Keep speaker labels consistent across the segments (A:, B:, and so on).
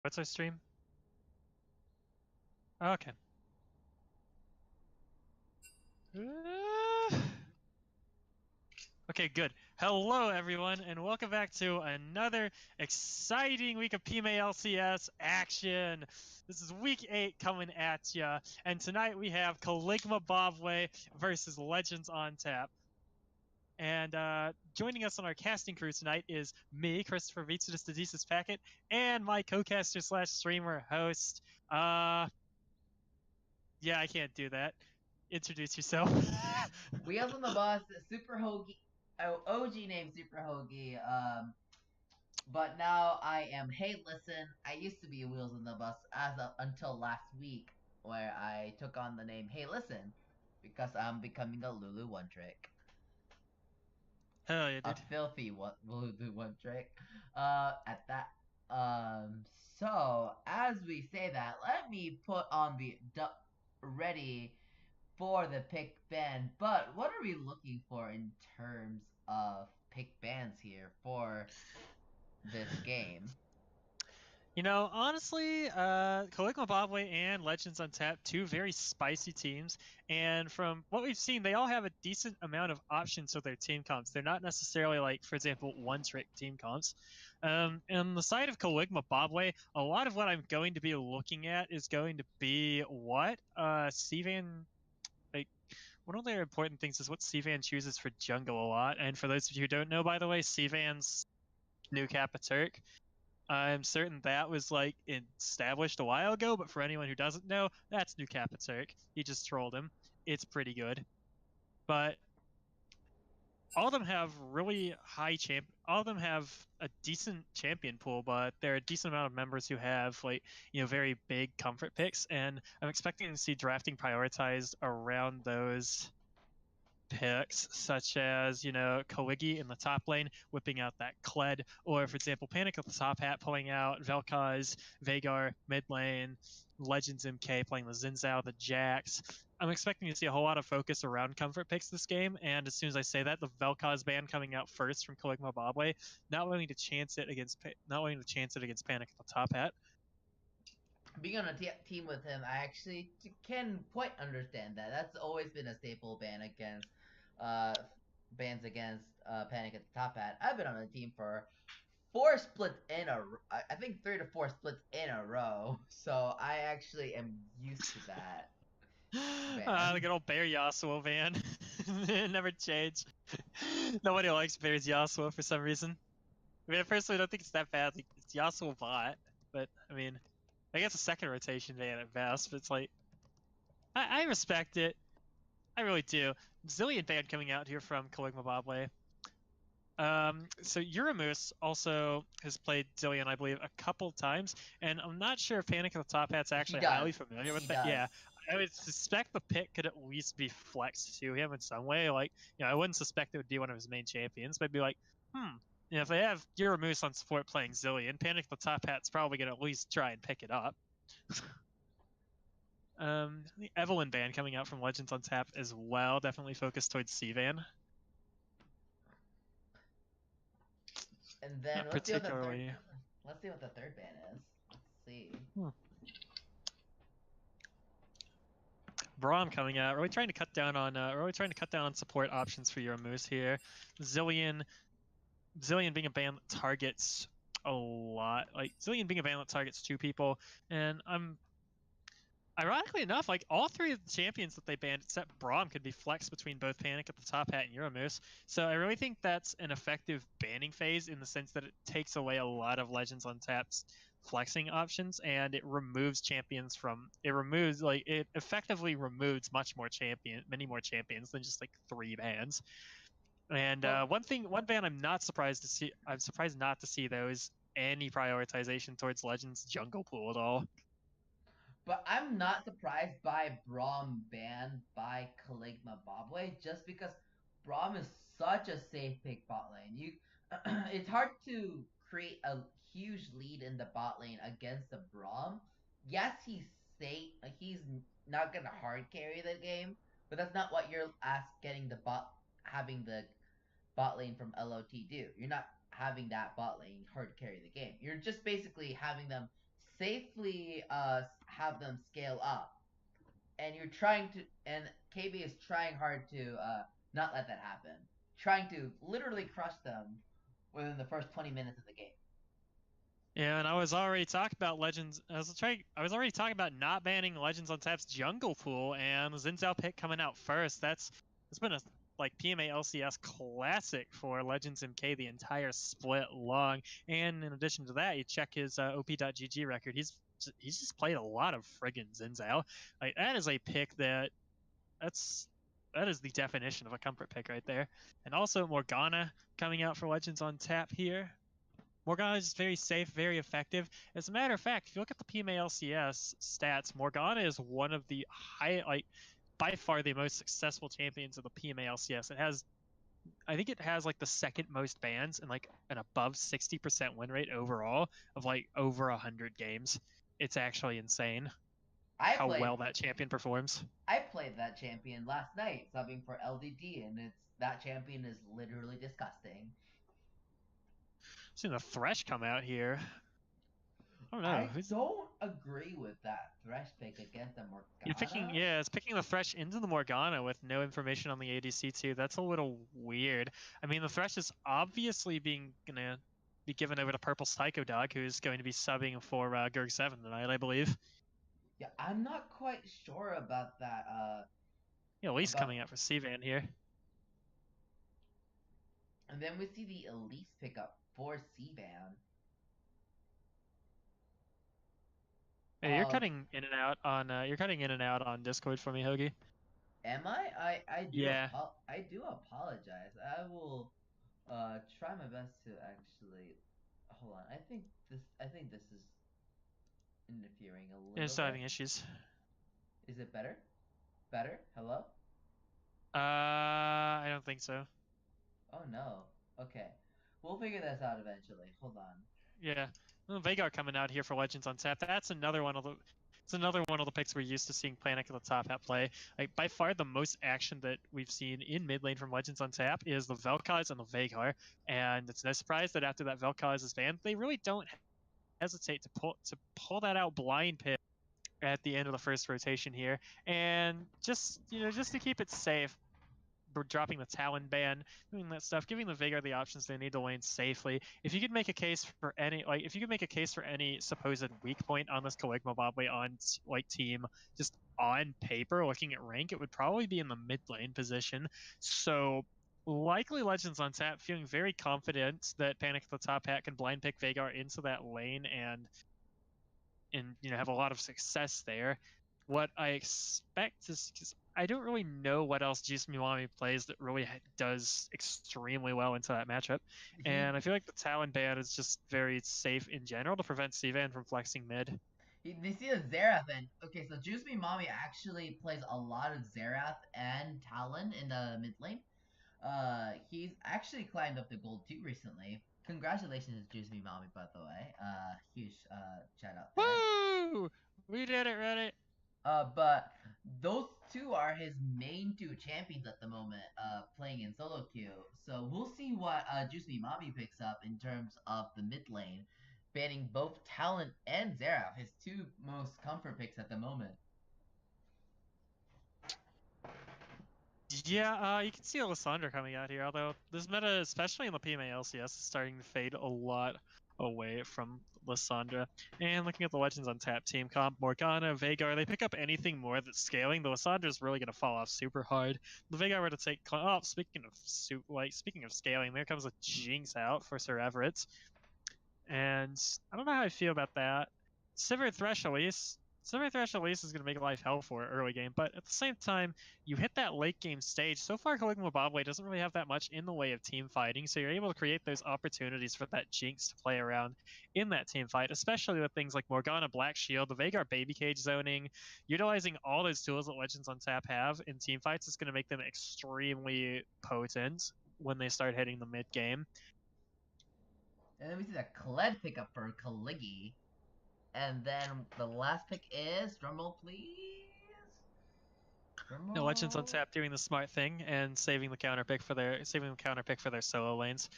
A: What's our stream? Okay. Okay, good. Hello, everyone, and welcome back to another exciting week of PMA LCS action. This is week 8 coming at ya, and tonight we have Caligma Bobway versus Legends on Tap. And joining us on our casting crew tonight is me, Christopher Vitsidis Dedesis Packet, and my co-caster slash streamer host. Yeah, I can't do that. Introduce yourself.
B: Wheels on the Bus, Super Hoagie, OG named Super Hoagie. But now I am Hey Listen. I used to be Wheels on the Bus until last week, where I took on the name Hey Listen because I'm becoming a Lulu One Trick.
A: Hell yeah,
B: A
A: dude.
B: filthy Lulu One Trick. At that. So as we say that, let me put on the ready for the pick band, but what are we looking for in terms of pick bands here for this game?
A: You know, honestly, Caligula Bobway and Legends on Tap, two very spicy teams, and from what we've seen, they all have a decent amount of options with their team comps. They're not necessarily like, for example, one-trick team comps. On the side of Caligula Bobway, a lot of what I'm going to be looking at is going to be what Cvan, like, one of their important things is what Cvan chooses for jungle a lot. And for those of you who don't know, by the way, Cvan's new Kappa Turk. I'm certain that was like established a while ago, but for anyone who doesn't know, that's New Kapaturk. He just trolled him. It's pretty good. But all of them have really high champ. All of them have a decent champion pool, but there are a decent amount of members who have like very big comfort picks, and I'm expecting to see drafting prioritized around those picks, such as, Kawigi in the top lane, whipping out that Kled, or, for example, Panic at the top hat, pulling out Vel'Koz, Veigar, mid lane, Legends MK playing the Xin Zhao, the Jax. I'm expecting to see a whole lot of focus around comfort picks this game, and as soon as I say that, the Vel'Koz ban coming out first from Caligma Bobway, not willing to chance it against Panic at the top hat.
B: Being on a team with him, I actually can quite understand that. That's always been a staple ban against uh, bans against Panic at the Top Hat. I've been on a team for 4 splits in I think 3 to 4 splits in a row, so I actually am used to that
A: The
B: ban.
A: good old Bear Yasuo ban. It never changed. Nobody likes Bear's Yasuo for some reason. I mean, I personally don't think it's that bad. Like, it's Yasuo bot, but I mean, I guess a second rotation ban at best. But it's like, I respect it. I really do. Zillion ban coming out here from Caligma Bobway. So Uramoose also has played Zillion, I believe, a couple times, and I'm not sure if Panic at the Top Hat's
B: He
A: actually
B: does.
A: highly familiar with
B: He
A: that.
B: does.
A: Yeah, I would suspect the pick could at least be flexed to him in some way. Like, I wouldn't suspect it would be one of his main champions, but I'd be like, if they have Uramoose on support playing Zillion, Panic at the Top Hat's probably gonna at least try and pick it up. The Evelyn ban coming out from Legends on Tap as well, definitely focused towards C-Van.
B: And then
A: Not particularly.
B: let's see what the third ban is. Let's see.
A: Braum coming out, really trying to cut down on support options for your Moose here. Zillion being a ban that targets a lot, like Zillion being a ban that targets two people, and ironically enough, like all three of the champions that they banned, except Braum, could be flexed between both Panic at the Top Hat and Euromoose. So I really think that's an effective banning phase in the sense that it takes away a lot of Legends on Tap's flexing options, and it effectively removes many more champions than just like 3 bans. And
B: Well,
A: one ban I'm surprised not to see though is any prioritization towards Legends jungle pool at all.
B: but I'm not surprised by Braum banned by Caligma Bobway just because Braum is such a safe pick bot lane. It's hard to create a huge lead in the bot lane against a Braum. Yes, he's safe. He's not gonna hard carry the game, but that's not what you're getting having the bot lane from LOT do. You're not having that bot lane hard carry the game. You're just basically having them safely have them scale up, and you're trying to, and KB is trying hard to not let that happen, trying to literally crush them within the first 20 minutes of the game.
A: Yeah, and I was already talking about Legends. I was already talking about not banning Legends on Tap's jungle pool, and Xin Zhao pick coming out first. It's been a like PMA LCS classic for Legends MK the entire split long. And in addition to that, you check his OP.GG record. He's just played a lot of friggin' Xin Zhao. Like that is a pick that is the definition of a comfort pick right there. And also Morgana coming out for Legends on Tap here. Morgana is very safe, very effective. As a matter of fact, if you look at the PMA LCS stats, Morgana is one of the by far the most successful champions of the PMA LCS. I think it has like the second most bans and like an above 60% win rate overall of like over 100 games. It's actually insane how well that champion performs.
B: I played that champion last night, subbing for LDD, and that champion is literally disgusting.
A: Seeing the Thresh come out here. I don't know.
B: I don't agree with that Thresh pick against the Morgana.
A: It's picking the Thresh into the Morgana with no information on the ADC too. That's a little weird. I mean, the Thresh is obviously gonna be given over to Purple Psycho Dog, who's going to be subbing for Gerg7 tonight, I believe.
B: Yeah, I'm not quite sure about that.
A: Elise coming out for Cvan here.
B: And then we see the Elise pickup for Cvan.
A: Hey, you're cutting in and out on Discord for me, Hoagie.
B: Am I? I do.
A: Yeah.
B: I do apologize. I will try my best to actually. Hold on. I think this is interfering a little.
A: You're still having issues.
B: Is it better? Better? Hello?
A: I don't think so.
B: Oh no. Okay. We'll figure this out eventually. Hold on.
A: Yeah. Veigar coming out here for Legends on Tap. That's another one of the picks we're used to seeing Planet at the top at play. Like by far the most action that we've seen in mid lane from Legends on Tap is the Vel'Koz and the Veigar, and it's no surprise that after that Vel'Koz is banned, they really don't hesitate to pull that out blind pick at the end of the first rotation here, and just to keep it safe, dropping the Talon ban, doing that stuff, giving the Veigar the options they need to lane safely. If you could make a case for any supposed weak point on this Kaligma Bobway on team, just on paper, looking at rank, it would probably be in the mid lane position. So likely Legends on Tap feeling very confident that Panic at the Top Hat can blind pick Veigar into that lane and have a lot of success there. What I expect is, because I don't really know what else Juice Miwami plays that really does extremely well into that matchup. And I feel like the Talon ban is just very safe in general to prevent Cvan from flexing mid.
B: They see the Xerath, and okay, so Juice Miwami actually plays a lot of Xerath and Talon in the mid lane. He's actually climbed up to gold 2 recently. Congratulations, Juice Miwami, by the way. Huge shout out there.
A: Woo! We did it, Reddit.
B: But those two are his main 2 champions at the moment, playing in solo queue. So we'll see what Juice Miwami picks up in terms of the mid lane, banning both Talon and Xerath, his 2 most comfort picks at the moment.
A: Yeah, you can see Lissandra coming out here, although this meta, especially in the PMA LCS, is starting to fade a lot away from Lissandra. And looking at the Legends on Tap team comp, Morgana, Veigar, they pick up anything more that's scaling. The Lissandra is really going to fall off super hard. The Veigar were to take... Oh, speaking of scaling, there comes a Jinx out for Sir Everett. And I don't know how I feel about that. Sivir Thresh Elise is going to make life hell for it early game, but at the same time, you hit that late game stage. So far, Kaligma Bobway doesn't really have that much in the way of team fighting, so you're able to create those opportunities for that Jinx to play around in that team fight, especially with things like Morgana, Black Shield, the Veigar Baby Cage zoning. Utilizing all those tools that Legends on Tap have in team fights is going to make them extremely potent when they start hitting the mid game.
B: And then we see that Kled pickup for Kaligi. And then the last pick is, drumroll please. Drumroll.
A: No, Legends on Tap doing the smart thing and saving the counter pick for their solo lanes.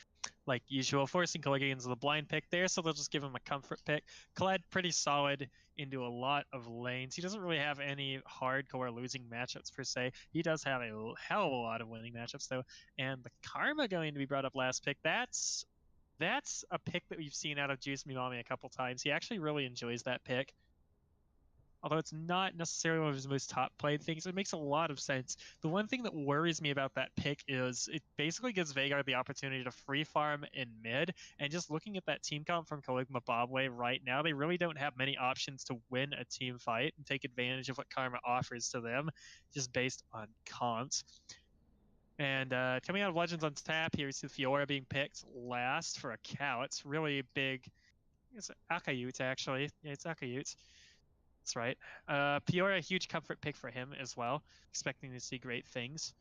A: like usual, forcing Caligula into the blind pick there, so they'll just give him a comfort pick. Kled pretty solid into a lot of lanes. He doesn't really have any hardcore losing matchups per se. He does have a hell of a lot of winning matchups though. And the Karma going to be brought up last pick. That's a pick that we've seen out of Juice Mimami a couple times. He actually really enjoys that pick. Although it's not necessarily one of his most top played things, it makes a lot of sense. The one thing that worries me about that pick is it basically gives Veigar the opportunity to free farm in mid, and just looking at that team comp from Caligma Bobway right now, they really don't have many options to win a team fight and take advantage of what Karma offers to them, just based on comps. And coming out of Legends on tap here, we see Fiora being picked last for a cow. It's really big. It's Akayut, actually. Yeah, it's Akayut. That's right. Fiora, a huge comfort pick for him as well. Expecting to see great things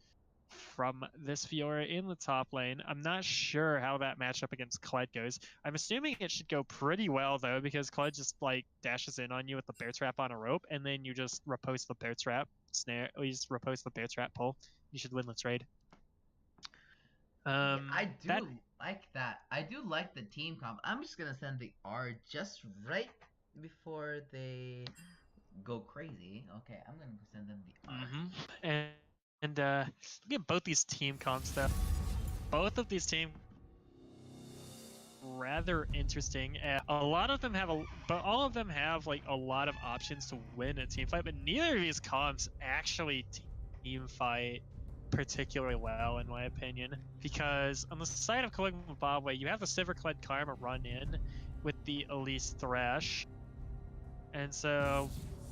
A: from this Fiora in the top lane. I'm not sure how that matchup against Kled goes. I'm assuming it should go pretty well, though, because Kled just, like, dashes in on you with the bear trap on a rope, and then you just repost the bear trap snare. Or you just repost the bear trap pull. You should win the trade.
B: Yeah, I do like that. I do like the team comp. I'm just gonna send the R just right before they go crazy. Okay, I'm gonna send them the R.
A: And look at both these team comps though. Both of these teams rather interesting. A lot of them have but all of them have like a lot of options to win a team fight. But neither of these comps actually team fight particularly well, in my opinion, because on the side of Caligma Bobway, you have the Sivir-Kled Karma run in with the Elise Thresh, and so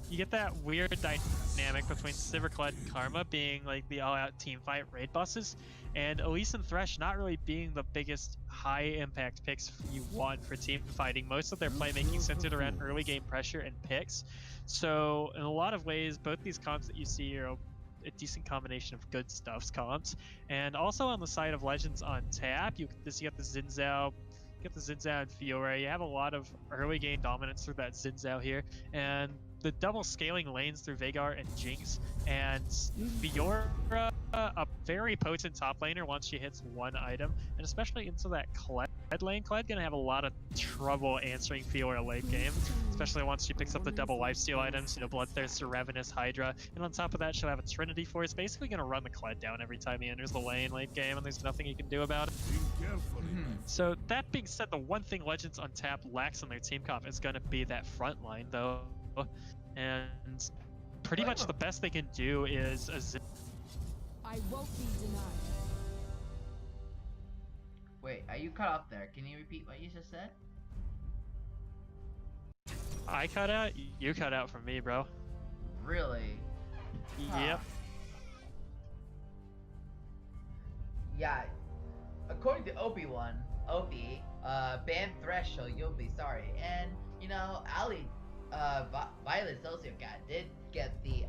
A: you get that weird dynamic between Sivir-Kled and Karma being like the all-out team fight raid bosses, and Elise and Thresh not really being the biggest high-impact picks you want for team fighting. Most of their playmaking centered around early game pressure and picks, so in a lot of ways, both these comps that you see are a decent combination of good stuffs comps. And also on the side of Legends on tap, you get the Xin Zhao, and Fiora. You have a lot of early game dominance through that Xin Zhao here, and the double scaling lanes through Veigar and Jinx, and Fiora, a very potent top laner once she hits one item, and especially into that Kled lane. Kled gonna have a lot of trouble answering Fiora late game, especially once she picks up the double lifesteal items, Bloodthirster, Ravenous, Hydra, and on top of that she'll have a Trinity Force, basically gonna run the Kled down every time he enters the lane late game, and there's nothing he can do about it. So that being said, the one thing Legends on tap lacks on their team comp is gonna be that front line though, and pretty much the best they can do is
C: I won't be denied.
B: Wait, are you cut off there? Can you repeat what you just said?
A: I cut out? You cut out from me, bro.
B: Really?
A: Yep.
B: Yeah. According to Obi-Wan, ban Thresh so you'll be sorry. And, you know, Ali, Violet Sociocat did get the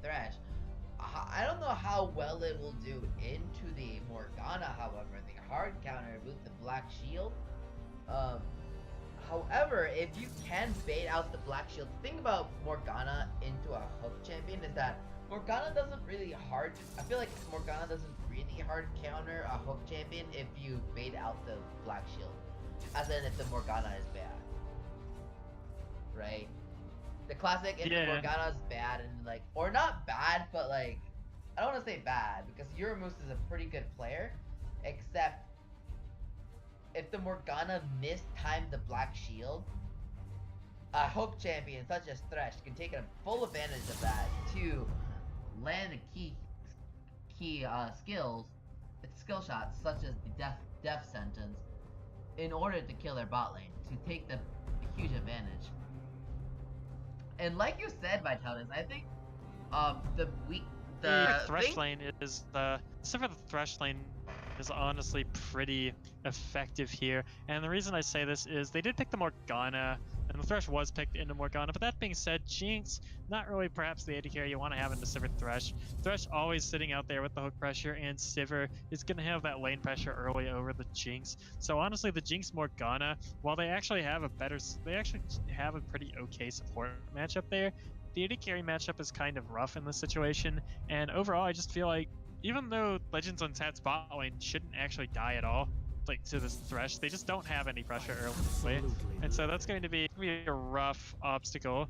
B: Thresh. I don't know how well it will do into the Morgana, however, the hard counter with the Black Shield. However, if you can bait out the Black Shield, the thing about Morgana into a hook champion is that Morgana doesn't really I feel like Morgana doesn't really hard counter a hook champion if you bait out the Black Shield. As in if the Morgana is bad. Right? The classic if the Morgana is bad and like, or not bad, but like, I don't want to say bad because Uramoose is a pretty good player, except if the Morgana mistimed the Black Shield, a hook champion such as Thresh can take a full advantage of that to land the key skill shots such as the death sentence in order to kill their bot lane, to take the huge advantage. And like you said, Vitalis, I think the
A: Thresh lane is except for the Thresh lane is honestly pretty effective here. And the reason I say this is they did pick the Morgana, and the Thresh was picked into Morgana. But that being said, Jinx, not really perhaps the AD carry you want to have in the Sivir Thresh. Thresh always sitting out there with the hook pressure, and Sivir is going to have that lane pressure early over the Jinx. So honestly, the Jinx Morgana, while they actually have a pretty okay support matchup there, the AD carry matchup is kind of rough in this situation. And overall, I just feel like even though Legends Untap's bot lane shouldn't actually die at all, like to this Thresh, they just don't have any pressure early, and so that's going to be a rough obstacle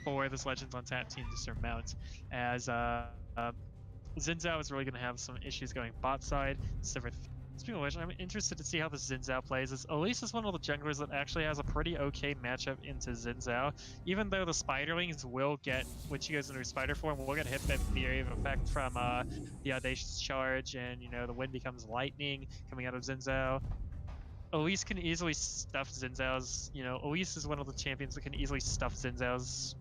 A: for this Legends Untap team to surmount, as Xin Zhao is really going to have some issues going bot side. Speaking of which, I'm interested to see how the Xin Zhao plays. Elise is one of the junglers that actually has a pretty okay matchup into Xin Zhao, even though the Spiderlings will get, when she goes into Spider form, will get hit by the area of effect from the Audacious Charge, and, you know, the wind becomes lightning coming out of Xin Zhao. Elise can easily stuff Xin Zhao's, you know, Elise is one of the champions that can easily stuff Xin Zhao's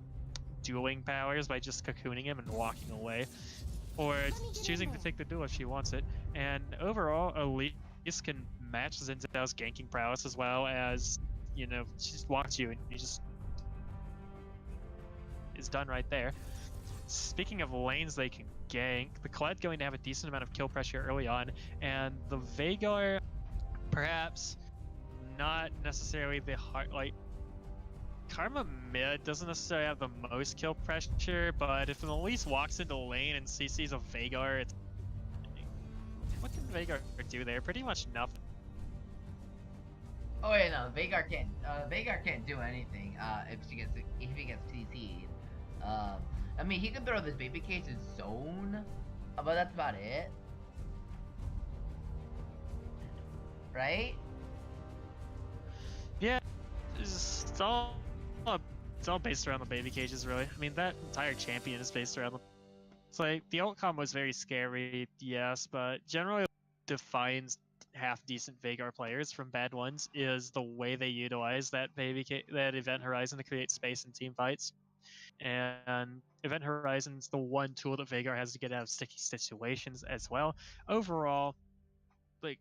A: dueling powers by just cocooning him and walking away, or choosing to take the duel if she wants it. And overall, Elise can match Xin Zhao's ganking prowess, as well as, you know, she just walks you and you just is done right there. Speaking of lanes they can gank, the Kled going to have a decent amount of kill pressure early on, and the Veigar perhaps not necessarily the hard, like, Karma mid doesn't necessarily have the most kill pressure, but if an Elise walks into lane and CC's a Veigar, it's... what can Veigar do there? Pretty much nothing.
B: Oh wait, no, Veigar can't do anything. If he gets CC'd. I mean, he can throw this baby cage in zone, but that's about it, right?
A: Yeah, it's all based around the baby cages, really. I mean, that entire champion is based around them. It's like, the ult combo was very scary, yes, but generally defines half decent Veigar players from bad ones is the way they utilize that Event Horizon to create space in team fights. And Event Horizon's the one tool that Veigar has to get out of sticky situations as well. Overall, like,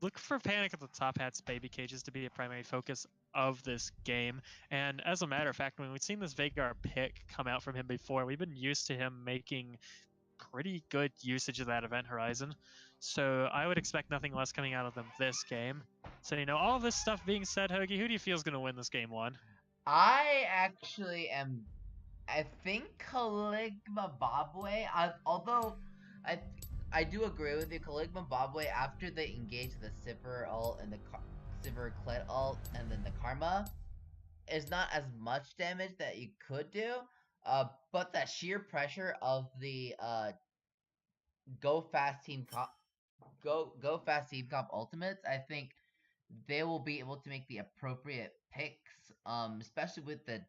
A: look for Panic at the Top Hat's baby cages to be a primary focus of this game. And as a matter of fact, when we've seen this Veigar pick come out from him before, we've been used to him making pretty good usage of that Event Horizon. So I would expect nothing less coming out of them this game. So, you know, all this stuff being said, Hoagie, who do you feel is going to win this game one?
B: I actually am. I think Caligma Bobway. Although I do agree with you. Caligma Bobway, after they engage the Sivir ult and the Sivir Kled ult and then the Karma, is not as much damage that you could do. But the sheer pressure of the Go Fast Team Comp ultimates, I think they will be able to make the appropriate picks, especially with the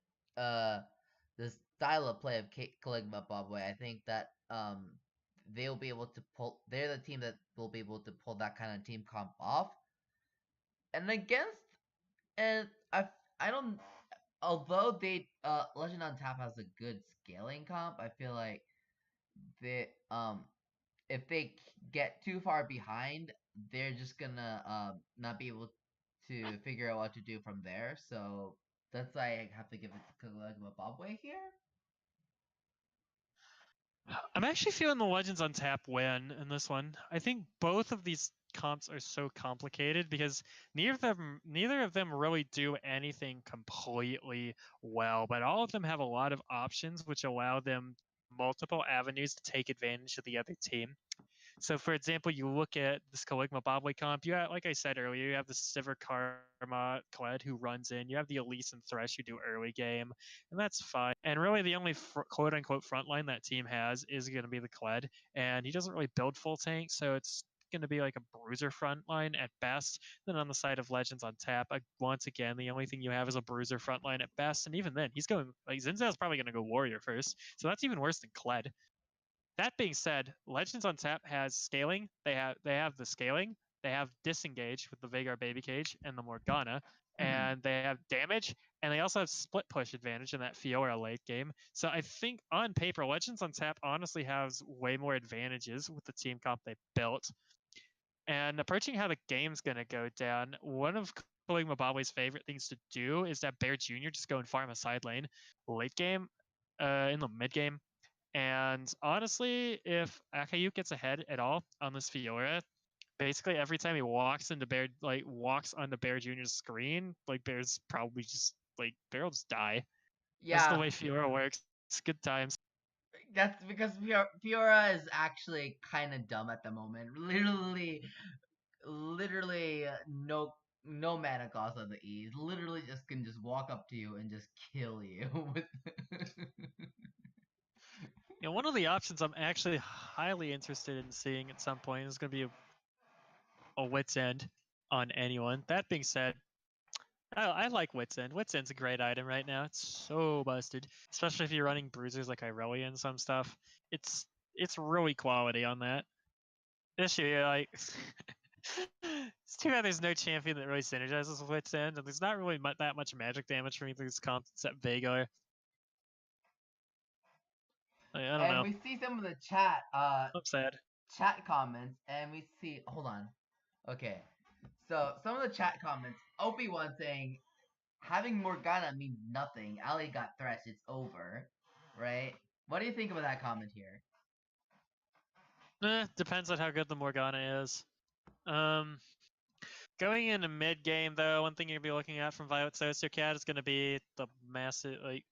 B: style of play of Caligma Bobway. I think that they'll be able to pull. They're the team that will be able to pull that kind of team comp off. And I don't. Although Legend Untap has a good scaling comp, I feel like they if they get too far behind, they're just gonna not be able to figure out what to do from there. So that's why I have to give it to Caligma Bobway here.
A: I'm actually feeling the Legends Untap win in this one. I think both of these comps are so complicated because neither of them really do anything completely well, but all of them have a lot of options which allow them multiple avenues to take advantage of the other team. So, for example, you look at this Caligma Bobway comp. You have, like I said earlier, you have the Sivir Karma Kled who runs in. You have the Elise and Thresh who do early game, and that's fine. And really, the only quote-unquote frontline that team has is going to be the Kled, and he doesn't really build full tank, so it's going to be like a bruiser frontline at best. Then on the side of Legends Untap, once again, the only thing you have is a bruiser frontline at best, and even then, he's going like Xin Zhao's probably going to go warrior first, so that's even worse than Kled. That being said, Legends Untap has scaling. They have the scaling. They have disengage with the Veigar baby cage and the Morgana, and they have damage, and they also have split push advantage in that Fiora late game. So I think on paper, Legends Untap honestly has way more advantages with the team comp they built. And approaching how the game's gonna go down, one of Caligma Bobway's favorite things to do is that Bear Jr. just go and farm a side lane late game, in the mid game. And honestly, if Akayuk gets ahead at all on this Fiora, basically every time he walks onto Bear Jr.'s screen, like Bear's probably just like Bear will just die.
B: Yeah,
A: That's the way Fiora works. It's good times.
B: That's because Fiora is actually kind of dumb at the moment. Literally, no mana cost on the E. Literally, just can just walk up to you and just kill you with.
A: You know, one of the options I'm actually highly interested in seeing at some point is going to be a Wit's End on anyone. That being said, I like Wit's End. Wit's End's a great item right now. It's so busted, especially if you're running bruisers like Irelia and some stuff. It's really quality on that. This year, like, it's too bad there's no champion that really synergizes with Wit's End, and there's not really that much magic damage from either of these comps except Veigar. I don't know.
B: We see some of the chat.
A: I'm sad.
B: Chat comments, and we see. Hold on. Okay, so some of the chat comments. Opie1 saying, having Morgana means nothing. Ali got threshed. It's over, right? What do you think about that comment here?
A: Depends on how good the Morgana is. Going into mid game though, one thing you're gonna be looking at from Violet Sociocat is gonna be the massive like.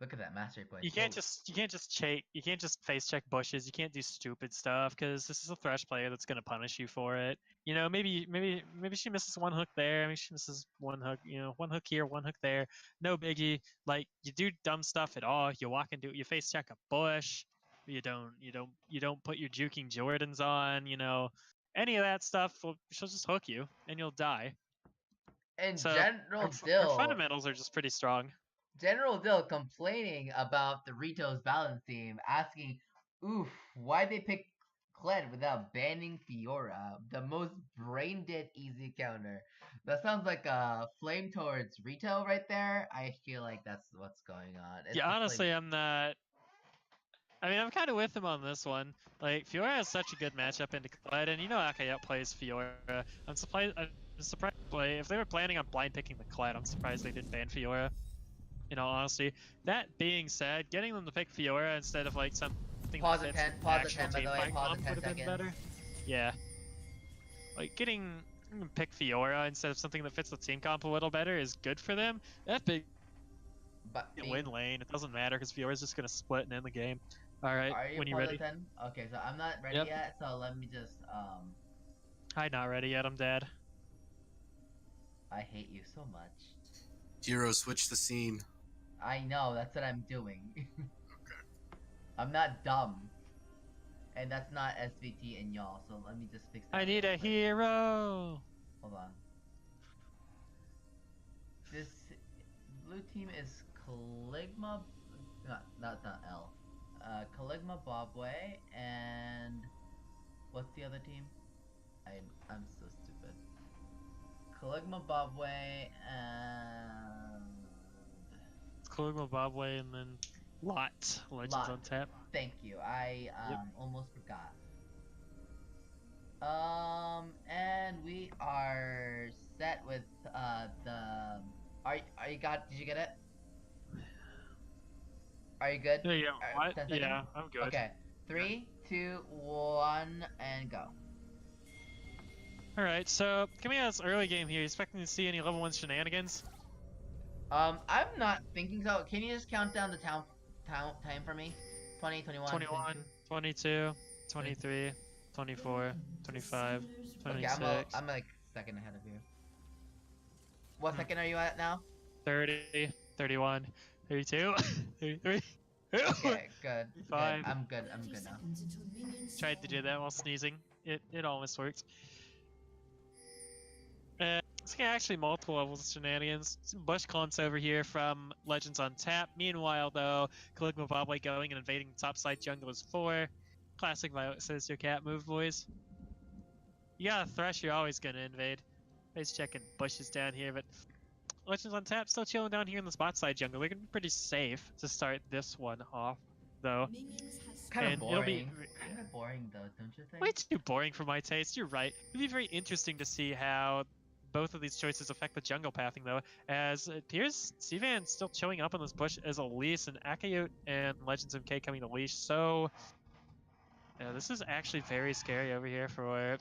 B: Look at that mastery play.
A: You can't just face check bushes. You can't do stupid stuff because this is a Thresh player that's gonna punish you for it. You know, maybe she misses one hook there. Maybe she misses one hook. You know, one hook here, one hook there. No biggie. Like you do dumb stuff at all. You walk into you face check a bush. You don't put your juking Jordans on. You know, any of that stuff. She'll just hook you and you'll die.
B: In
A: So
B: general,
A: our fundamentals are just pretty strong.
B: General Dill complaining about the Ritos balance team, asking, oof, why'd they pick Kled without banning Fiora? The most brain-dead easy counter. That sounds like a flame towards Rito right there. I feel like that's what's going on. It's
A: yeah, honestly, I'm not... I mean, I'm kind of with him on this one. Like, Fiora has such a good matchup into Kled, and you know Akayo plays Fiora. I'm surprised if they were planning on blind picking the Kled, I'm surprised they didn't ban Fiora. In all honesty, that being said, getting them to pick Fiora instead of like something
B: pause at 10, by the way, pause at 10
A: would have been better. Yeah, like getting pick Fiora instead of something that fits the team comp a little better is good for them. That big win lane, it doesn't matter because Fiora's just gonna split and end the game. All right, when you ready?
B: 10? Okay, so I'm not ready yet, so let me just
A: Hi, not ready yet. I'm dead.
B: I hate you so much.
D: Hero, switch the scene.
B: I know, that's what I'm doing.
D: Okay.
B: I'm not dumb. And that's not SVT and y'all, so let me just fix that.
A: I need a hero!
B: Hold on. This blue team is Caligma... not L. Caligma Bobway, and... What's the other team? I'm so stupid. Caligma Bobway, and...
A: Caligma Bobway and then Lot. Legends on tap.
B: Thank you. I almost forgot. And we are set with the. Did you get it? Are you good?
A: Yeah. What? Yeah, I'm good.
B: Okay. 3, 2, 1, and go.
A: All right. So coming out of this early game here, you expecting to see any level 1 shenanigans?
B: I'm not thinking so. Can you just count down the time for me? 20, 21,
A: 21, 22, 23, 24, 25, 26.
B: Okay, I'm like second ahead of you. What second are you at now?
A: 30, 31, 32, 33.
B: Okay, good.
A: 5.
B: I'm good now.
A: Tried to do that while sneezing. It almost worked. It's actually multiple levels of shenanigans. Some bush clumps over here from Legends on tap. Meanwhile, though, Caligma Bobway going and invading the topside jungle is 4. Classic Violet Sociocat move, boys. You got a Thresh, you're always gonna invade. Face checking bushes down here, but Legends on tap still chilling down here in the spot side jungle. They're gonna be pretty safe to start this one off, though.
B: Kind of boring.
A: It'll be
B: kind of boring, though, don't you think?
A: way too boring for my taste. You're right. It'll be very interesting to see how both of these choices affect the jungle pathing, though, as it appears Sivan's still chilling up on this bush as Elise, and Akayo and Legends MK coming to leash, so yeah, this is actually very scary over here for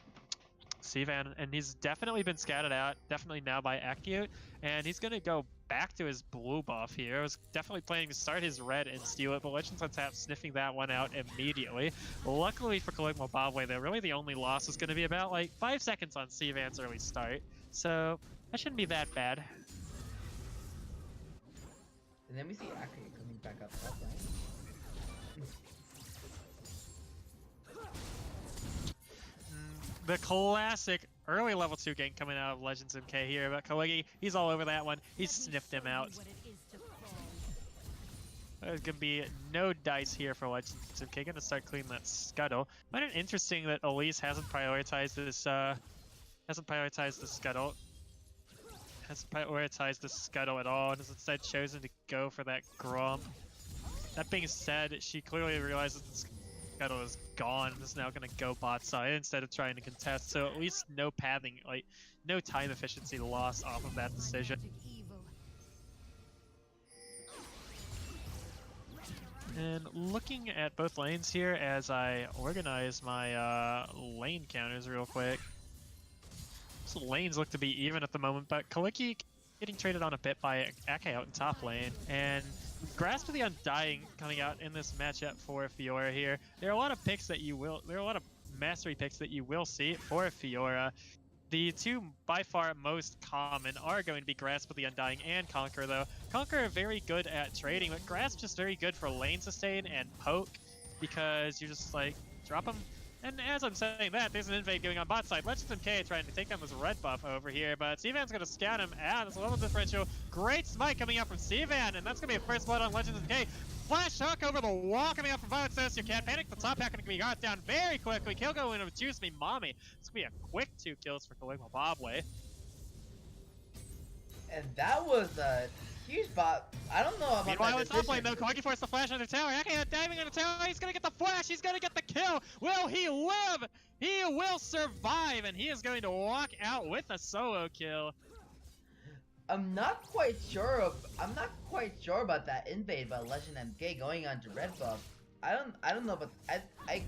A: Sivan, and he's definitely been scouted out, definitely now by Akayo, and he's gonna go back to his blue buff here. I was definitely planning to start his red and steal it, but Legends on Tap sniffing that one out immediately. Luckily for Caligma Bobway, though, really the only loss is going to be about like 5 seconds on Cvan's early start, so that shouldn't be that bad.
B: And then we see Akari coming back up top lane.
A: The classic early level 2 gank coming out of Legends MK here, but Kaligi, he's all over that one. He sniffed him out. There's gonna be no dice here for Legends MK. Gonna start cleaning that scuttle. I find it interesting that Elise hasn't prioritized this. Scuttle. Hasn't prioritized the scuttle at all, and has instead chosen to go for that Gromp. That being said, she clearly realizes the scuttle is gone and is now gonna go bot side instead of trying to contest. So at least no pathing, like no time efficiency lost off of that decision. And looking at both lanes here as I organize my lane counters real quick. So lanes look to be even at the moment, but Kaliki getting traded on a bit by Ake out in top lane, and Grasp of the Undying coming out in this matchup for Fiora here. There are a lot of mastery picks that you will see for Fiora. The two by far most common are going to be Grasp of the Undying and Conquer, though. Conquer are very good at trading, but Grasp just very good for lane sustain and poke, because you just like drop them. And as I'm saying that, there's an invade going on bot side. Legends MK trying to take down this red buff over here, but Cvan's going to scout him out. There's a level differential. Great smite coming out from Cvan, and that's going to be a first blood on Legends MK. Flash hook over the wall coming out from Violet Sociocat. Panic the top half going to be got down very quickly. Kill going with Juice Me Mommy. It's going to be a quick 2 kills for Caligma Bobway.
B: And that was a huge bot. I don't know about
A: Meanwhile,
B: that
A: it's top lane though. Kaliki forced the flash on the tower. Ake diving on the tower. He's gonna get the flash. He's gonna get the kill. Will he live? He will survive, and he is going to walk out with a solo kill.
B: I'm not quite sure about that invade by Legend MK going on to red buff. I don't know, but I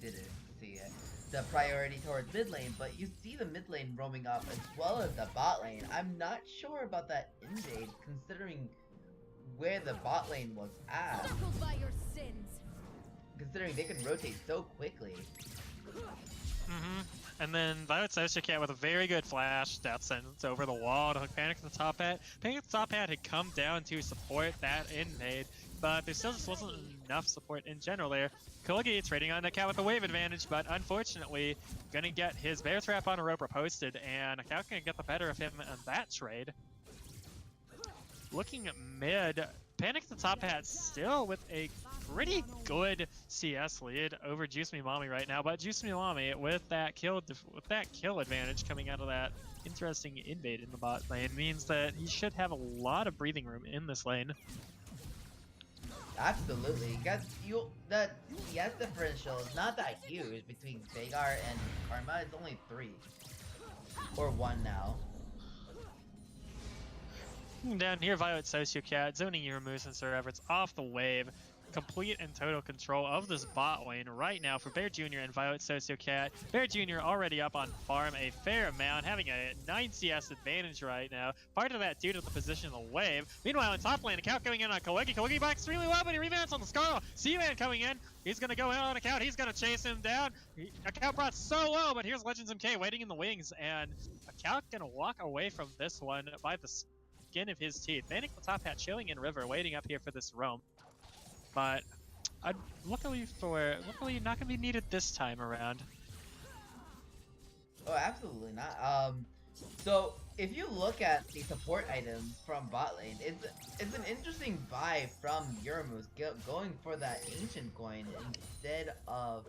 B: didn't see it. The priority towards mid lane, but you see the mid lane roaming up as well as the bot lane. I'm not sure about that invade, considering where the bot lane was at.
C: Buckled by your sins.
B: Considering they can rotate so quickly.
A: And then Violet Sociocat with a very good flash death sentence over the wall to hook Panic at the top hat. Panic at the top hat had come down to support that invade, but there still just wasn't enough support in general there. Kaligi trading on Knockout with a wave advantage, but unfortunately gonna get his bear trap on a roper posted, and Knockout gonna get the better of him on that trade. Looking mid, Panic at the top hat still with a pretty good CS lead over Juice Me Mommy right now, but Juice Me Mommy with that kill advantage coming out of that interesting invade in the bot lane means that he should have a lot of breathing room in this lane.
B: Absolutely, because the CS differential is not that huge between Veigar and Karma. It's only 3 or 1 now.
A: Down here, Violet Sociocat zoning your moves and Sir Everett's off the wave. Complete and total control of this bot lane right now for Bear Jr. and Violet Sociocat. Bear Jr. already up on farm a fair amount, having a 9 CS advantage right now. Part of that due to the position of the wave. Meanwhile, in top lane, Account going in on Kaliki. Kaliki back extremely low, but he rebounds on the Scarl. Cvan coming in. He's going to go in on Account. He's going to chase him down. Account brought so low, but here's Legends MK waiting in the wings, and Account going to walk away from this one by the skin of his teeth. Manic the top hat chilling in river, waiting up here for this roam. But luckily not gonna be needed this time around.
B: Oh, absolutely not. So if you look at the support items from bot lane, it's an interesting buy from Yuramus going for that ancient coin instead of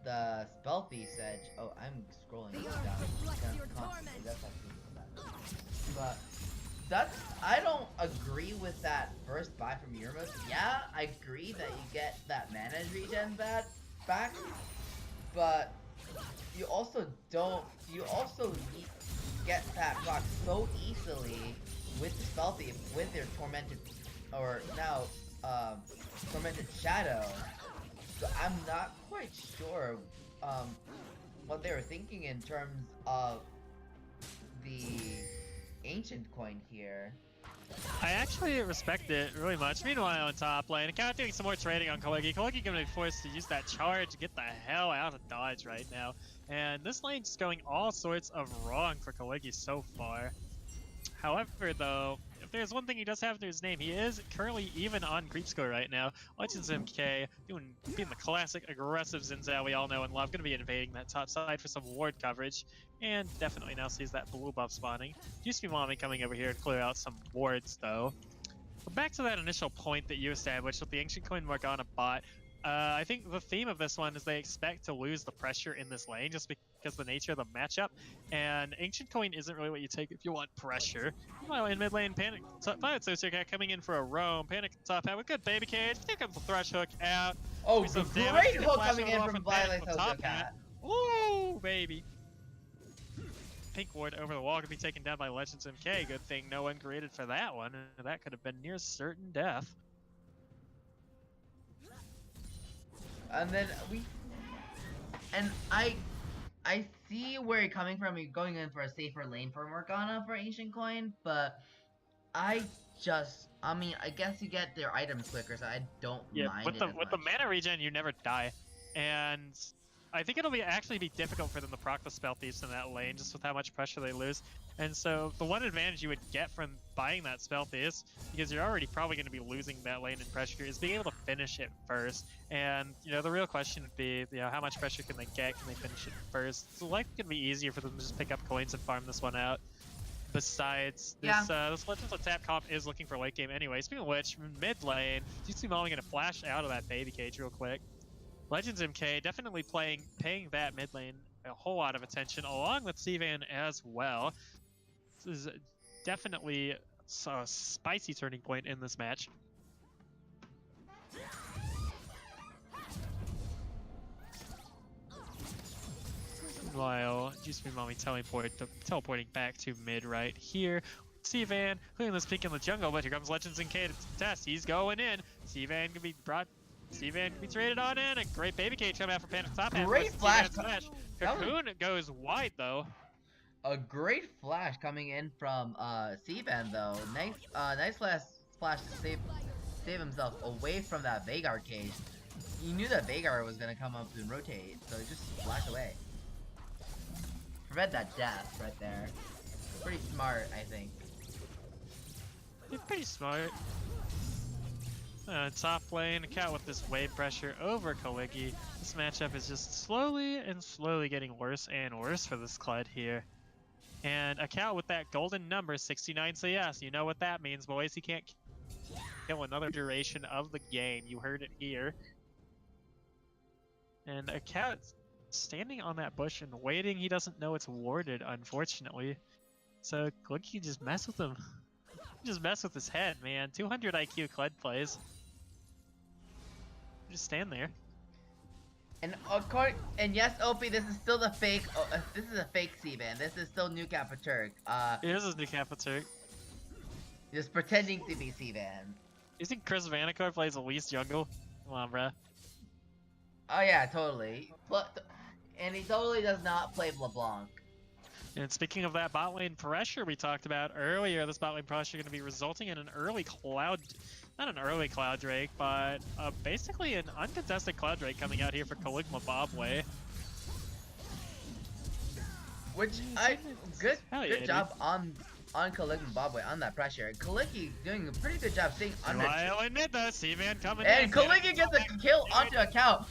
B: the Spellpiece Edge. Oh, I'm scrolling down. But I don't agree with that first buy from Yuramus. Yeah, I agree that you get that mana regen back, but you also get that rock so easily with the Spellthief, with your Tormented, or now Tormented Shadow. So I'm not quite sure what they were thinking in terms of the Ancient Coin here.
A: I actually respect it really much. Meanwhile, on top lane, Account doing some more trading on Kaliki. Kaliki gonna be forced to use that charge to get the hell out of dodge right now. And this lane's going all sorts of wrong for Kaliki so far. However, though, if there's one thing he does have to his name, he is currently even on creep score right now. Legends MK being the classic aggressive Xin Zhao we all know and love, gonna be invading that top side for some ward coverage, and definitely now sees that blue buff spawning. Used to be Mommy coming over here to clear out some wards though. But back to that initial point that you established with the Ancient Coin Morgana bot. I think the theme of this one is they expect to lose the pressure in this lane just because of the nature of the matchup, and Ancient Coin isn't really what you take if you want pressure. Meanwhile, in mid lane, Panic Violet Sociocat coming in for a roam. Panic top hat with good baby cage. Here comes the Thresh Hook out.
B: Oh,
A: Do some
B: great
A: damage.
B: hook
A: Flash
B: coming in
A: over
B: from
A: Panic
B: Violet
A: top
B: Sociocat.
A: hat. Ooh, baby. Pink ward over the wall could be taken down by Legends MK. Good thing no one created for that one. That could have been near certain death.
B: And then I see where you're coming from. You're going in for a safer lane for Morgana for Ancient Coin, but I mean, I guess you get their items quicker, so I don't mind
A: with
B: it
A: the
B: as
A: with the
B: much.
A: mana regen, you never die, and I think it'll actually be difficult for them to proc the Spell Thieves in that lane, just with how much pressure they lose. And so the one advantage you would get from buying that Spell Thieves, because you're already probably going to be losing that lane in pressure, is being able to finish it first. And the real question would be, how much pressure can they get? Can they finish it first? It's likely going to be easier for them to just pick up coins and farm this one out. Besides, this Legends of Tap comp is looking for late game anyway. Speaking of which, mid lane, GC Molly going to flash out of that baby cage real quick. Legends MK definitely paying that mid lane a whole lot of attention, along with Sivan as well. This is definitely a spicy turning point in this match. Meanwhile, Juice Mommy teleporting back to mid right here. Sivan clearing this peek in the jungle, but here comes Legends MK to test. He's going in. Sivan can be traded on in. A great baby cage coming out for Panic top hat.
B: Great flash.
A: Cocoon goes wide though.
B: A great flash coming in from Sivan though. Nice last splash to save himself away from that Veigar cage. He knew that Veigar was gonna come up and rotate, so he just flashed away. Prevent that death right there. Pretty smart, I think.
A: He's pretty smart. Top lane, Account with this wave pressure over Kaliki. This matchup is just slowly getting worse and worse for this Kled here. And Account with that golden number, 69 CS. You know what that means, boys. He can't kill another duration of the game. You heard it here. And Account standing on that bush and waiting. He doesn't know it's warded, unfortunately. So Kaliki just mess with him. Just mess with his head, man. 200 IQ Kled plays. Just stand there.
B: And yes, OP, this is still the fake. This is a fake Sivan. This is still New Kappa Turk.
A: Here's his New Kappa Turk.
B: Just pretending to be Sivan.
A: You think Chris Vanacore plays Elise jungle? Come on, bruh.
B: Oh yeah, totally. And he totally does not play LeBlanc.
A: And speaking of that bot lane pressure we talked about earlier, this bot lane pressure going to be resulting in an early Cloud, not an early Cloud Drake, but basically an uncontested Cloud Drake coming out here for Caligma Bobway.
B: Which good job on Caligma Bobway on that pressure. Kaliki doing a pretty good job staying under.
A: I'll admit that, Seaman coming in.
B: And Kaliki gets a kill onto Account.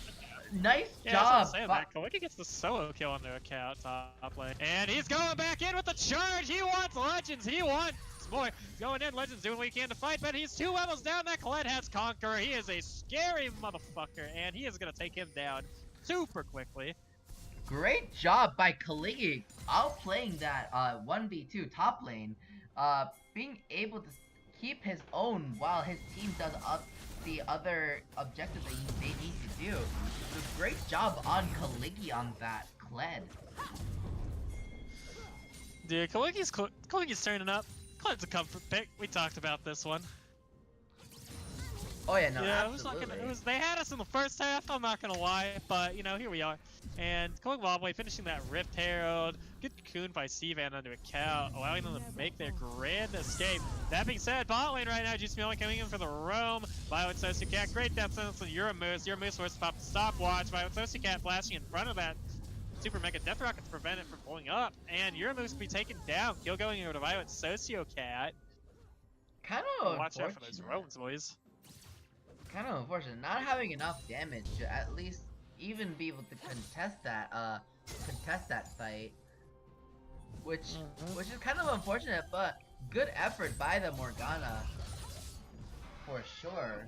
B: Nice job.
A: Kaliki gets the solo kill on the Account top lane. And he's going back in with the charge. He wants Legends. He wants more. He's going in. Legends doing what he can to fight, but he's 2 levels down. That Kled has Conqueror. He is a scary motherfucker, and he is going to take him down super quickly.
B: Great job by Kaliki outplaying that 1v2 top lane. Being able to keep his own while his team does the other objectives that they need to do. So great job on Kaliki on that Kled.
A: Dude, Kaliki's turning up. Kled's a comfort pick. We talked about this one.
B: Oh yeah, no,
A: Yeah, it was not
B: absolutely.
A: gonna. They had us in the first half. I'm not gonna lie, but you know, here we are. And Coin Wobbly finishing that Rift Herald. Good cocoon by Seavan onto a cow, allowing them to make their grand escape. That being said, bot lane right now, Juicy Melon coming in for the roam. Violet Sociocat, great death sentence on Uramoose. Uramoose forced to pop the stopwatch. Violet Sociocat flashing in front of that Super Mega Death Rocket to prevent it from blowing up. And Uramoose will be taken down. Kill going over to Violet Sociocat.
B: Kind of
A: Watch out for those
B: unfortunate.
A: roams, boys.
B: Kind of unfortunate. Not having enough damage to at least even be able to contest that fight. Which is kind of unfortunate, but good effort by the Morgana. For sure.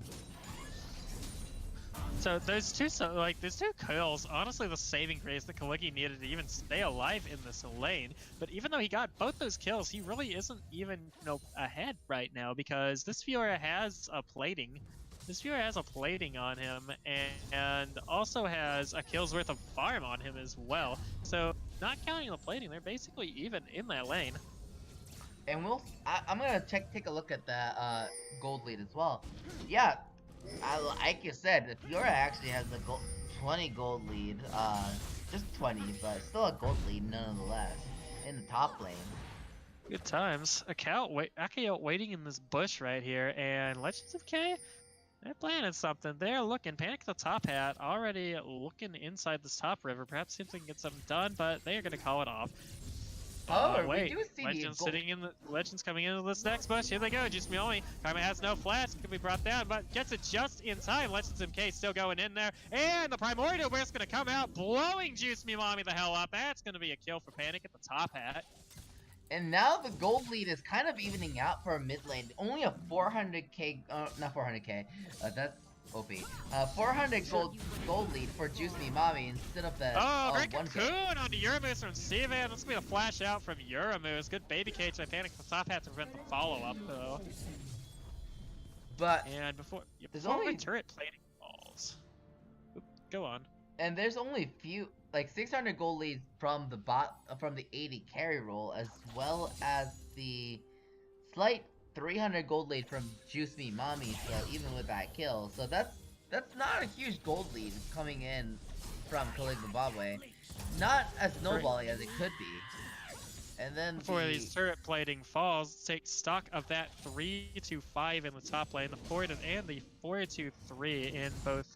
A: So those two kills, honestly the saving grace that Kaliki needed to even stay alive in this lane. But even though he got both those kills, he really isn't even, ahead right now because this Fiora has a plating. This Fiora has a plating on him and also has a kill's worth of farm on him as well. So not counting the plating, they're basically even in that lane.
B: And I'm gonna take a look at the gold lead as well. Yeah, like you said, the Fiora actually has the 20 gold lead. Just 20, but still a gold lead nonetheless in the top lane.
A: Good times. Akio waiting in this bush right here, and Legends of K, they're planning something. They're looking. Panic the top hat already looking inside this top river. Perhaps see if they can get something done, but they are going to call it off.
B: Oh,
A: wait.
B: we do see
A: Legends coming into this next bush. Here they go. Just Miomi. Karma has no flash. Can be brought down, but gets it just in time. Legends MK still going in there. And the Primordial Burst going to come out, blowing Juice Miomi the hell up. That's going to be a kill for Panic at the top hat.
B: And now the gold lead is kind of evening out for mid lane. Only a 400k, not 400k, that's OP. 400 gold lead for Juice Mimami instead of the
A: great
B: 1k.
A: cocoon onto Uramoose from Seavan. That's gonna be a flash out from Uramoose. Good baby cage by Panic the top hat to prevent the follow up though.
B: But
A: And before
B: there's
A: the
B: only
A: turret plating falls. Oop, go on.
B: and there's only few like 600 gold leads from the from the 80 carry roll, as well as the slight 300 gold lead from Juice Me Mommy. So even with that kill, so that's not a huge gold lead coming in from Caligma Bobway. Not as snowbally as it could be. And then
A: Before these turret plating falls, take stock of that 3-5 in the top lane, the 4 and the 4-3 in both.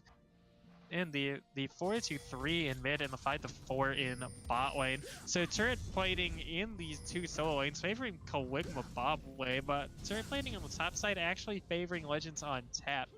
A: In the 4-3 in mid and the 5-4 in bot lane. So turret plating in these two solo lanes favoring Caligma Bobway, but turret plating on the top side actually favoring Legends on tap.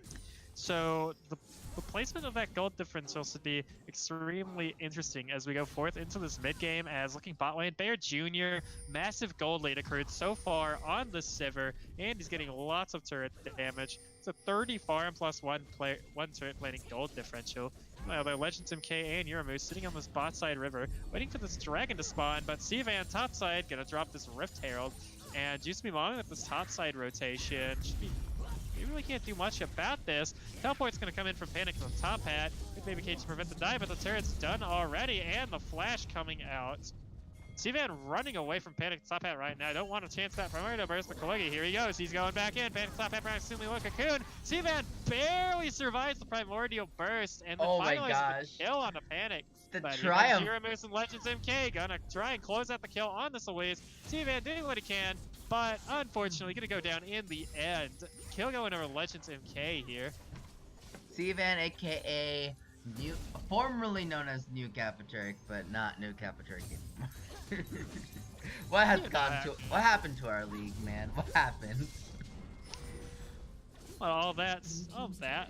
A: So the placement of that gold differential should be extremely interesting as we go forth into this mid game. As looking bot lane, Bear Jr. massive gold lead occurred so far on the Sivir, and he's getting lots of turret damage. It's a 30 farm plus one turret plating gold differential. They're Legends MK and Uramoose sitting on this bot side river, waiting for this dragon to spawn. But Seavan top side gonna drop this Rift Herald, and Juice Mimami with this top side rotation should be. You really can't do much about this. Teleport's going to come in from Panic to the top hat. Good baby cage to prevent the dive, but the turret's done already, and the flash coming out. Seavan running away from Panic to top hat right now. Don't want to chance that Primordial Burst, but Kaliki, here he goes. He's going back in. Panic to top hat, proximally look cocoon. Seavan barely survives the Primordial Burst, and then finalizes the kill on the Panic.
B: The
A: but
B: triumph.
A: Uramoose and Legends MK gonna try and close out the kill on this Elise. Seavan doing what he can, but unfortunately gonna go down in the end. Kill going over Legends MK here.
B: Seavan, aka formerly known as New Capaturk, but not New Capaturk anymore. What happened to our league, man? What happened?
A: Well, all that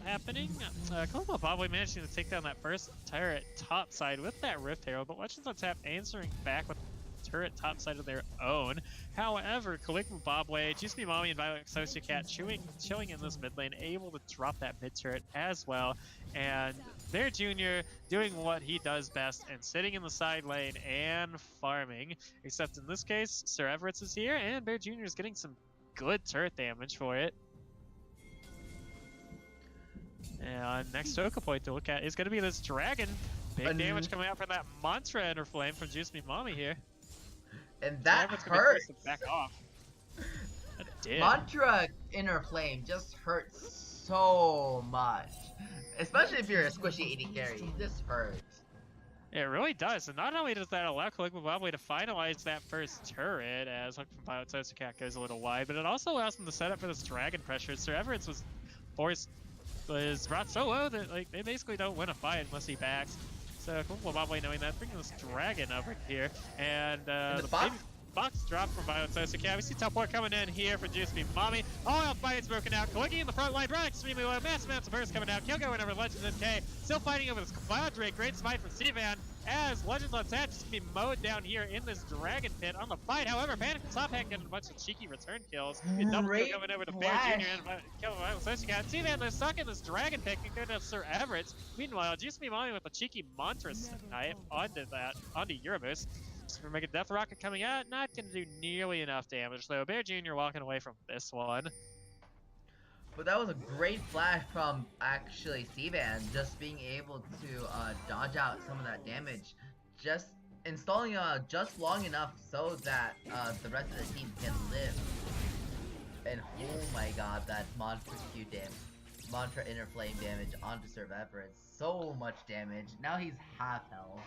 A: happening. Caligma Bobway managing to take down that first turret top side with that Rift Herald, but Legends on tap answering back with turret top side of their own. However, Caligma Bobway, Juice Mimami, and Violet Sociocat chilling in this mid lane, able to drop that mid turret as well. And Bear Jr. doing what he does best and sitting in the side lane and farming. Except in this case, Sir Everett's is here, and Bear Jr. is getting some good turret damage for it. And next Choke point to look at is going to be this dragon. Big damage coming out from that Mantra Ender Flame from Juice Mimami here.
B: And that hurts.
A: Back off. That did.
B: Mantra Inner Flame just hurts so much. Especially if you're a squishy AD carry. This hurts.
A: It really does, and not only does that allow Caligula Bobley to finalize that first turret as Hook from Violet Sosacat goes a little wide, but it also allows them to set up for this dragon pressure. Sir Everett's was brought so low that like they basically don't win a fight unless he backs. So Caligula Bobley knowing that, bringing this dragon over here, and
B: the
A: box drop from Violet Sosacat. We see teleport coming in here for Juice Beam Mommy. All out fighting's broken out. Kaliki in the front line, Brian extremely low. Massive amounts of burst coming out. Kill going over Legends MK. Still fighting over this Cloud Drake. Great smite from Stevan as Legends on tap just gonna be mowed down here in this Dragon Pit on the fight. However, Panic and Top Hat getting a bunch of cheeky return kills. Double kill coming over to Bear Jr. and killing Violet Sosacat. Stevan, they're stuck in this Dragon Pit and go to Sir Everett. Meanwhile, Juice Beam Mommy with a cheeky Mantra Snipe onto Euroboost. For Mega Death Rocket coming out, not going to do nearly enough damage though. Bear Jr. walking away from this one.
B: But that was a great flash from actually Stevan, just being able to dodge out some of that damage, just installing just long enough so that the rest of the team can live. And oh my god, that Mantra Q damage, Mantra Inner Flame damage onto Sir Everett, so much damage. Now he's half health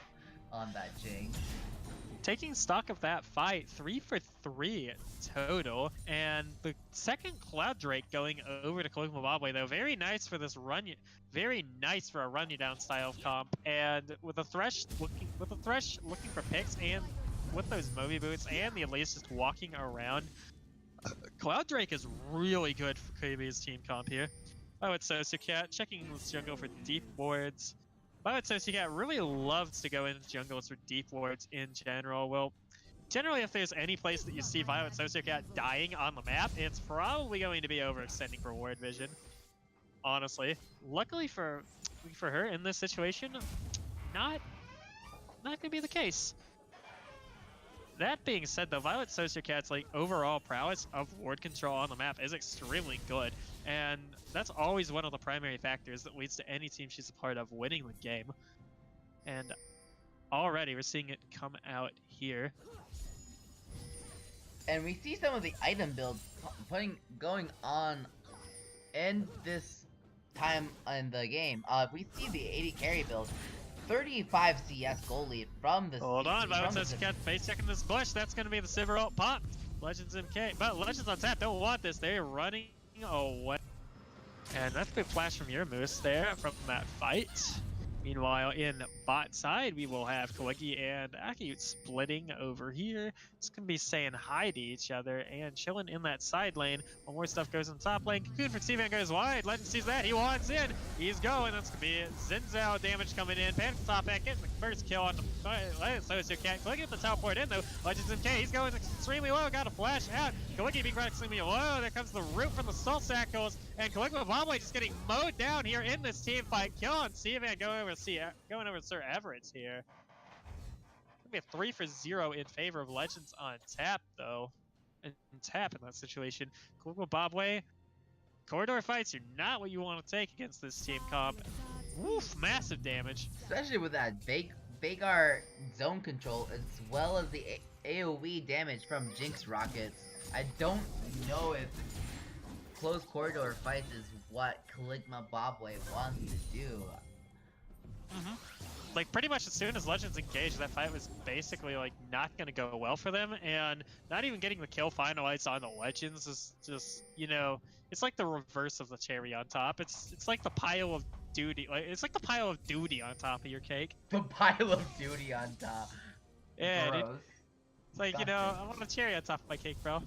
B: on that Jinx.
A: Taking stock of that fight, 3 for 3 total, and the second Cloud Drake going over to Caligula Bobley though, very nice for this run, very nice for a run you down style of comp, and with the Thresh looking for picks, and with those Moby boots and the Elise just walking around, Cloud Drake is really good for KB's team comp here. Oh, it's Sosacat checking this jungle for deep wards. Violet Sosacat really loves to go into jungles for deep wards in general. Well, generally if there's any place that you see Violet Sosacat dying on the map, it's probably going to be overextending for ward vision. Honestly. Luckily for her in this situation, not gonna be the case. That being said though, Violet Sosacat's like overall prowess of ward control on the map is extremely good, and that's always one of the primary factors that leads to any team she's a part of winning the game. And already we're seeing it come out here.
B: And we see some of the item builds going on in this time in the game. We see the AD carry build. 35 CS goal lead from the
A: Hold on, Violet Sosacat face checking this bush. That's going to be the Silver ult pop. Legends MK, but Legends on tap don't want this. They're running away. And that's a good flash from your Moose there from that fight. Meanwhile, in bot side, we will have Kaliki and Akiyut splitting over here. It's going to be saying hi to each other and chilling in that side lane. When more stuff goes in top lane, Cocoon for Stevan goes wide. Legend sees that. He wants in. He's going. That's going to be Zinzao damage coming in. Panic top back, getting the first kill on the Sosacat. Kaliki at the teleport in, though. Legends MK, he's going extremely low. Got a flash out. Kaliki being extremely low. There comes the root from the Soul Sackles. And Caligula Bobley just getting mowed down here in this team fight. Kill on Stevan going over Sir Everett's here. It's gonna be a 3 for 0 in favor of Legends on tap though. And tap in that situation. Caligula Bobley, corridor fights are not what you want to take against this team comp. Woof, massive damage.
B: Especially with that Veigar zone control as well as the AoE damage from Jinx rockets. I don't know if close corridor fights is what Caligula Bobley wants to do.
A: Like pretty much as soon as Legends engaged, that fight was basically like not gonna go well for them, and not even getting the kill finalized on the Legends is just, you know, it's like the reverse of the cherry on top. It's like the pile of duty, like it's like the pile of duty on top of your cake.
B: The pile of duty on top.
A: Yeah, dude.
B: Gross.
A: It's like, you know, I want a cherry on top of my cake, bro.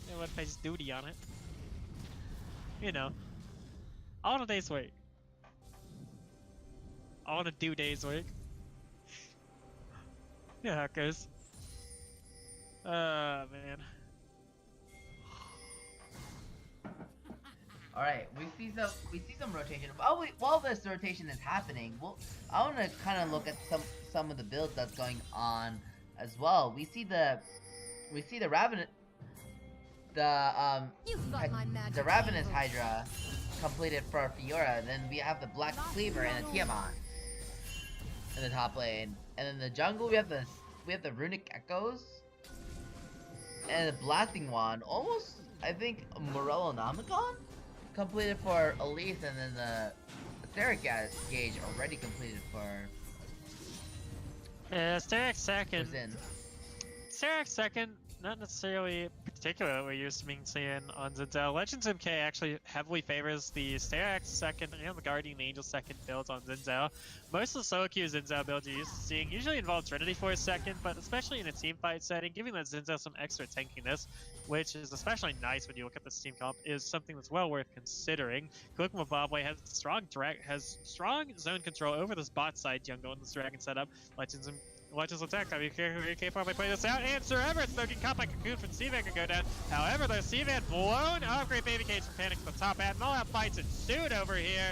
A: Yeah, what if I just duty on it? You know, all a day's work. I want to do days work. Yeah, how it goes. Man.
B: All right, we see some rotation. While this rotation is happening, I want to kind of look at some of the builds that's going on as well. We see the Ravenous Ravenous Hydra completed for Fiora. Then we have the Black Cleaver and the Tiamat in the top lane, and in the jungle we have the Runic Echoes and the Blasting Wand. Almost, I think, Morellonomicon. completed for Elise, and then the Sarah Gage already completed for
A: Sterak's second.
B: Zin.
A: Sterak's second, not necessarily particular what we're used to being seeing on Zinzao. Legends MK actually heavily favors the Sterak's second and the Guardian Angel second builds on Zinzao. Most of the solo queue Zinzao builds you're used to seeing usually involve Trinity Force second, but especially in a team fight setting, giving that Zinzao some extra tankiness, which is especially nice when you look at this team comp, is something that's well worth considering. Caligula Bobway has strong zone control over this bot side jungle in this dragon setup. Legends attack. I mean, K probably play this out. And Sir Everett's looking caught by Cocoon from Seavan can go down. However, the Seavan blown off. Great Baby Cage from Panic at the top hat. And all out fights ensued over here.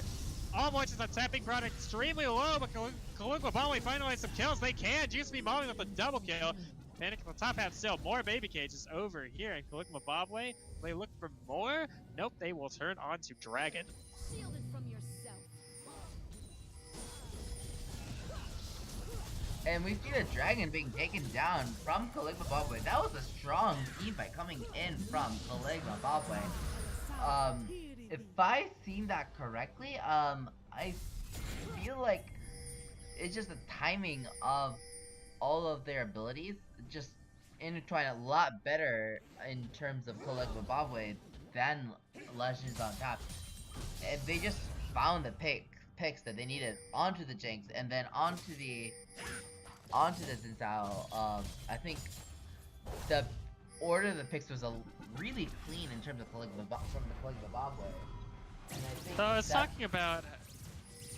A: All Legends on tap being brought extremely low, but Caligula Bobway finally some kills. They can. Juice be mauling with a double kill. Panic at the top hat still. More Baby Cages over here. And Caligula Bobway, they look for more. Nope, they will turn on to Dragon.
C: Shielded from yourself.
B: And we see the dragon being taken down from Caligula Bobway. That was a strong team fight coming in from Caligula Bobway. If I seen that correctly, I feel like it's just the timing of all of their abilities just intertwine a lot better in terms of Caligula Bobway than Legends on Top. And they just found the picks that they needed onto the Jinx and then onto the Zinzao. I think the order of the picks was really clean in terms of from the Caligula Bobway. And I think
A: So I was talking about,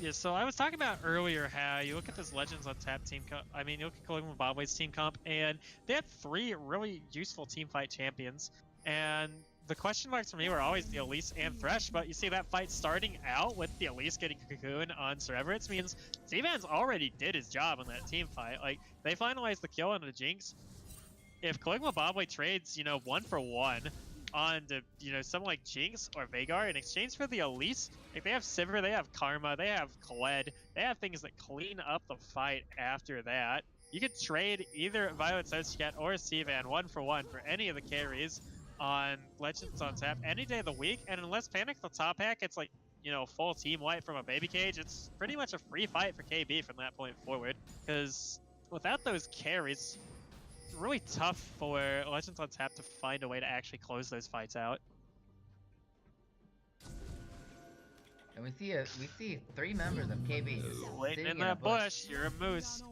A: I was talking about earlier how you look at this Legends on Tap team comp, you look at Caligula Bobway's team comp, and they had 3 really useful team fight champions, and the question marks for me were always the Elise and Thresh, but you see that fight starting out with the Elise getting Cocoon on Sir Everett's means Seavan's already did his job in that team fight. Like, they finalized the kill on the Jinx. If Caligula Bobway trades, 1 for 1 on to, someone like Jinx or Veigar in exchange for the Elise, like they have Sivir, they have Karma, they have Kled, they have things that clean up the fight after that. You could trade either Violet Sociocat or Seavan 1 for 1 for any of the carries on Legends on Tap any day of the week, and unless Panic the top hack, it's like, full team wipe from a Baby Cage, it's pretty much a free fight for KB from that point forward, because without those carries, it's really tough for Legends on Tap to find a way to actually close those fights out.
B: And we see 3 members of KB
A: Waiting
B: sitting
A: in that bush, you're a Moose.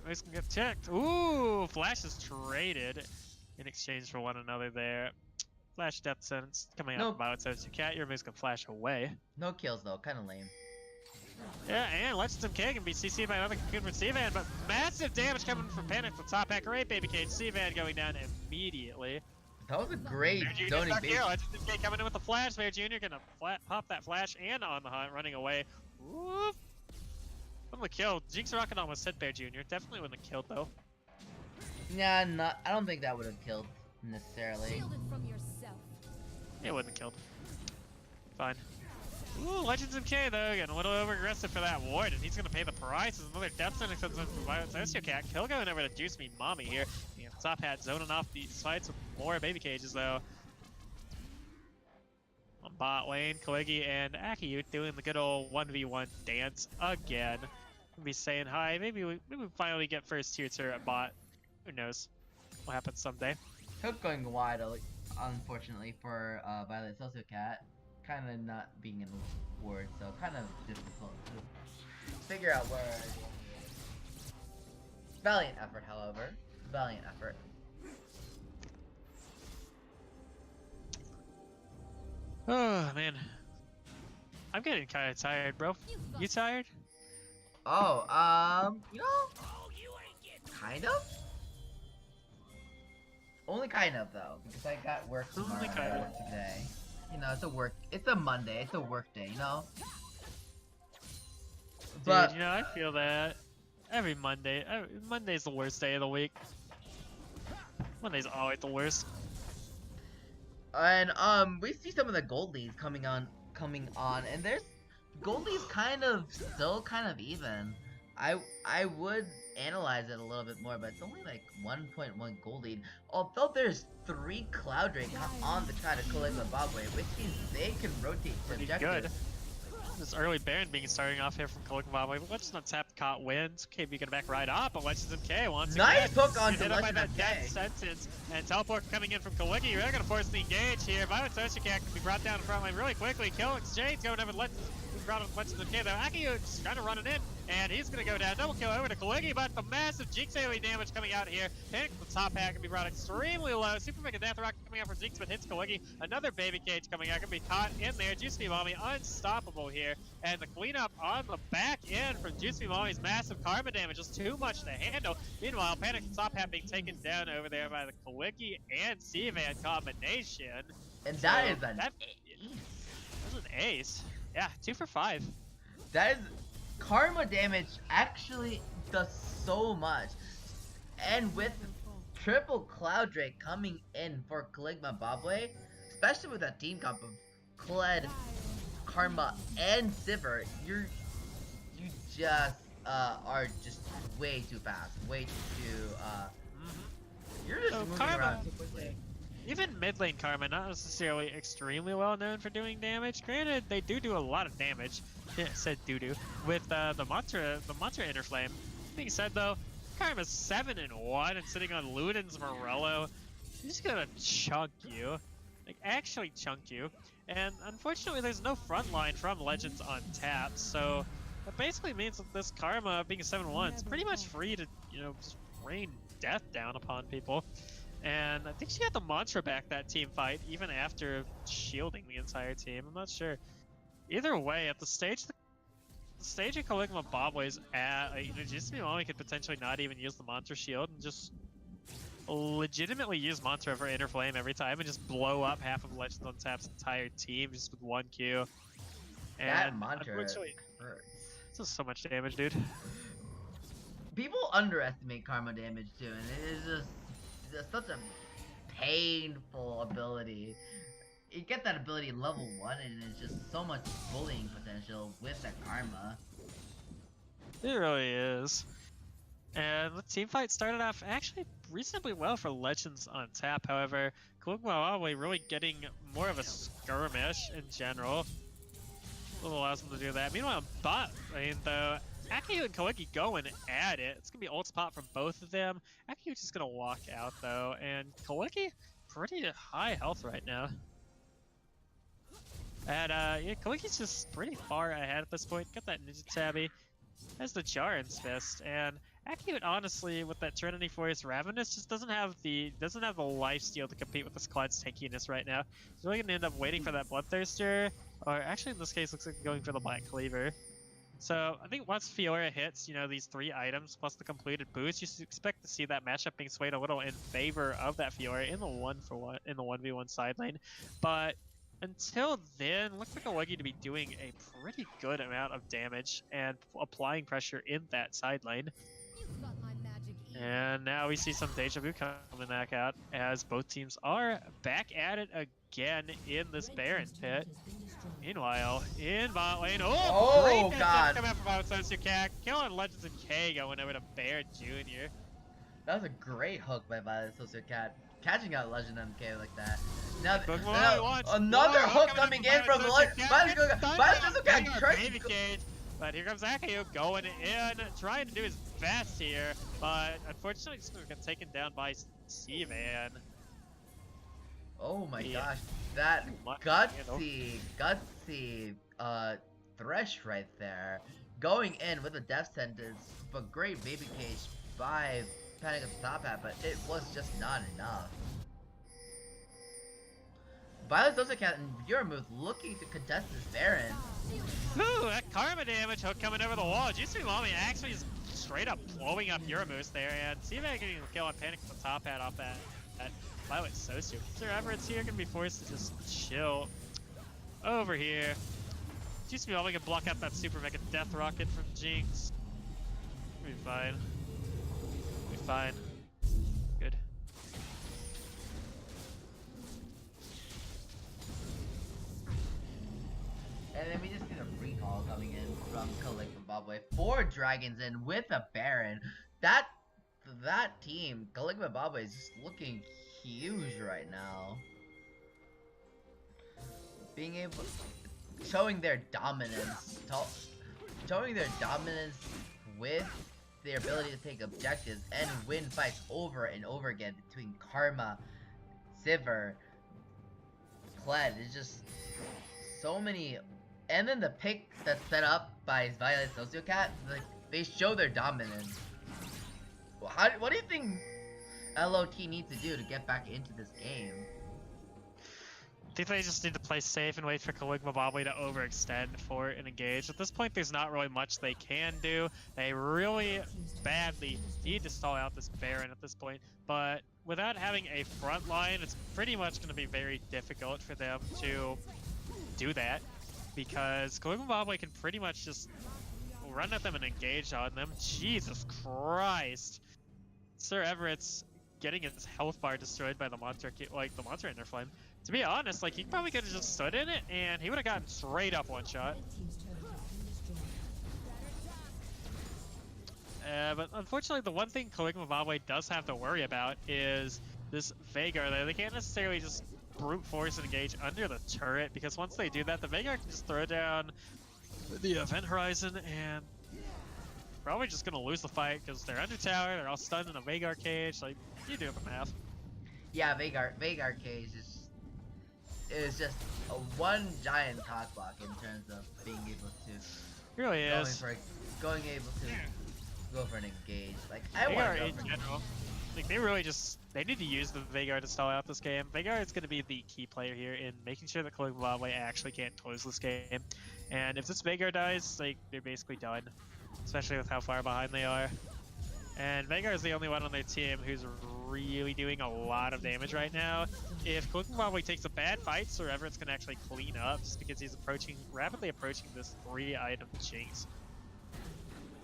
A: Moose can get checked. Ooh, Flash is traded in exchange for one another there. Flash Death Sentence coming out from Violet Sociocat. Your Moose can flash away.
B: No kills though, kind of lame.
A: Yeah, and Legends MK can be CC'd by another Cocoon from Seavan, but massive damage coming from Panic from top hacker. Right, Baby Cage. Seavan going down immediately.
B: That was a great
A: Bear
B: zoning
A: Jr.
B: base.
A: Legends MK coming in with the flash. Bear Jr. gonna pop that flash and on the hunt, running away. Whoop. Wouldn't have killed. Jinx Rocket almost hit Bear Jr. Definitely wouldn't have killed though.
B: Yeah, I don't think that would have killed necessarily.
C: Shielded from yourself.
A: It wouldn't have killed. Fine. Ooh, Legends MK though, getting a little over aggressive for that ward, and he's gonna pay the price as another death sentence comes in from Violet Sociocat. Kill going over to Juice Me Mommy here. And top hat zoning off these fights with more Baby Cages though. On bot lane, Kaligi and Akiute doing the good old 1v1 dance again. We'll be saying hi. Maybe we finally get first tier turret bot. Who knows? What happens someday.
B: Hook going wide, unfortunately, for Violet Sociocat. Kind of not being in the ward, so kind of difficult to figure out where. Valiant effort, however. Valiant effort.
A: Oh man, I'm getting kind of tired, bro. You tired?
B: Oh, kind of. Only kind of though, because I got work tomorrow.
A: Only kind of.
B: Today. It's a Monday, it's a work day, But
A: Dude, I feel that every Monday. Monday's the worst day of the week. Monday's always the worst.
B: And we see some of the gold leads coming on, and there's gold leads still kind of even. I would analyze it a little bit more, but it's only like 1.1 gold lead. Although there's 3 Cloud Drake on the side of Caligula Bobway, which means they can rotate to
A: Pretty
B: objective.
A: good. This early Baron being starting off here from Caligula Bobway. Legends on tap, caught wins. KB gonna back right up, but Legends MK once
B: Nice
A: again.
B: hook onto
A: hit up by
B: Legend
A: that death
B: MK.
A: sentence, and teleport coming in from Caligula. You're gonna force the engage here. Violet Sociocat can be brought down in front line really quickly. Kill exchange going over Legends. Brought on Legends MK though. Akiu's kind of running in, and he's gonna go down. Double kill over to Caligula, but the massive Jinx AoE damage coming out here. Panic the top hat can be brought extremely low. Super Mega Death Rock coming out for Jinx, but hits Caligula. Another baby cage coming out, gonna be caught in there. Juicy Mommy unstoppable here, and the cleanup on the back end from Juicy Mommy's massive karma damage is too much to handle. Meanwhile, Panic the top hat being taken down over there by the Caligula and Sivan combination.
B: And that
A: So
B: is an
A: that-
B: ace.
A: That's an ace. Yeah, 2 for 5.
B: That is karma damage actually does so much. And with triple Cloud Drake coming in for Caligula Bobway, especially with that team comp of Kled, Karma, and Sivir, you just are just way too fast, way too you're just
A: So
B: moving
A: Karma-
B: around too quickly.
A: Even mid lane Karma, not necessarily extremely well known for doing damage. Granted, they do a lot of damage. Yeah, said doo-doo. With the mantra Interflame. Being said though, Karma's 7-1 and sitting on Luden's Morello. He's gonna chunk you. Like, actually chunk you. And unfortunately, there's no front line from Legends on tap, so that basically means that this Karma being 7-1 is pretty much free to, you know, just rain death down upon people. And I think she had the mantra back that team fight, even after shielding the entire team. I'm not sure. Either way, at the stage of Caligula Bobway's at, you know, Jisumi Mommy could potentially not even use the mantra shield and just legitimately use mantra for Interflame every time and just blow up half of Legends on Tap's entire team just with 1 Q. And
B: That mantra
A: unfortunately,
B: hurts.
A: this is so much damage, dude.
B: People underestimate karma damage too, and it is just such a painful ability. You get that ability in level 1, and it's just so much bullying potential with that karma.
A: It really is. And the team fight started off actually reasonably well for Legends on tap. However, Caligula Bobway really getting more of a skirmish in general. Allows them to do that. Meanwhile, bot lane though, Akiu and Caligula going at it. It's gonna be ult spot from both of them. Akiu's just gonna walk out though, and Caligula pretty high health right now. And yeah, Caligula's just pretty far ahead at this point. Got that Ninja Tabby. Has the Charin's Fist, and Akiu honestly with that Trinity Force Ravenous just doesn't have the lifesteal to compete with this Clyde's tankiness right now. He's really gonna end up waiting for that Bloodthirster, or actually in this case looks like going for the Black Cleaver. So I think once Fiora hits, you know, these 3 items plus the completed boost, you should expect to see that matchup being swayed a little in favor of that Fiora in the 1v1 side lane. But until then, looks like Caligula to be doing a pretty good amount of damage and applying pressure in that side lane.
C: You've got my magic eel.
A: And now we see some Deja Vu coming back out as both teams are back at it again in this Baron pit. Meanwhile, in bot lane,
B: Oh,
A: great death
B: God.
A: coming out from Violet Sociocat, killing Legends and K going over to Baron Jr.
B: That was a great hook by Violet Sociocat, catching out Legend MK like that. Now,
A: But
B: another hook coming in from Violet Sociocat.
A: Baby cage. But here comes Akiu going in, trying to do his best here, but unfortunately he's going to get taken down by Sivan.
B: Oh my
A: Yeah.
B: gosh, that
A: Much
B: gutsy Thresh right there. Going in with a death sentence, but great baby cage by Panic at the top hat, but it was just not enough. Violet Sociocat and Yoramooth looking to contest this Baron.
A: Ooh, that karma damage hook coming over the wall. Juicy Mommy actually is straight up blowing up Yoramooth there, and Sivan getting the kill on Panic at the top hat off that Violet Socio. Sir Everett's here gonna be forced to just chill over here. Juicy Mommy can block out that super mega death rocket from Jinx. We'll be fine. We'll be fine. Good.
B: And then we just see the recall coming in from Caligula Bobway. 4 dragons in with a Baron. that team, Caligula Baba, is just looking huge right now. Being able, showing their dominance, showing their dominance with their ability to take objectives and win fights over and over again between Karma, Sivir, Kled. It's just so many. And then the pick that's set up by Violet Sociocat, like, they show their dominance. What do you think LOT needs to do to get back into this game?
A: I think they just need to play safe and wait for Caligula Bobley to overextend for an engage. At this point, there's not really much they can do. They really badly need to stall out this Baron at this point, but without having a front line, it's pretty much going to be very difficult for them to do that, because Caligula Bobley can pretty much just run at them and engage on them. Jesus Christ. Sir Everett's getting his health bar destroyed by the monster, like the monster Inner Flame. To be honest, like, he probably could have just stood in it and he would have gotten straight up one shot. But unfortunately, the one thing Caligula Bobley does have to worry about is this Veigar there. They can't necessarily just brute force and engage under the turret, because once they do that, the Veigar can just throw down the Event Horizon and probably just gonna lose the fight because they're under tower, they're all stunned in a Veigar cage. Like, you do the math.
B: Yeah, Veigar cage is just a one giant cockblock in terms of being able to
A: It really is.
B: Go for an engage. Like, I want
A: Veigar
B: to go
A: in
B: for
A: general, like, they need to use the Veigar to stall out this game. Veigar is going to be the key player here in making sure that Caligula Bobley actually can't close this game. And if this Veigar dies, like, they're basically done, especially with how far behind they are. And Veigar is the only one on their team who's really doing a lot of damage right now. If Caligula Bobley takes a bad fight, Sir Everett's going to actually clean up, just because he's rapidly approaching this 3-item chase.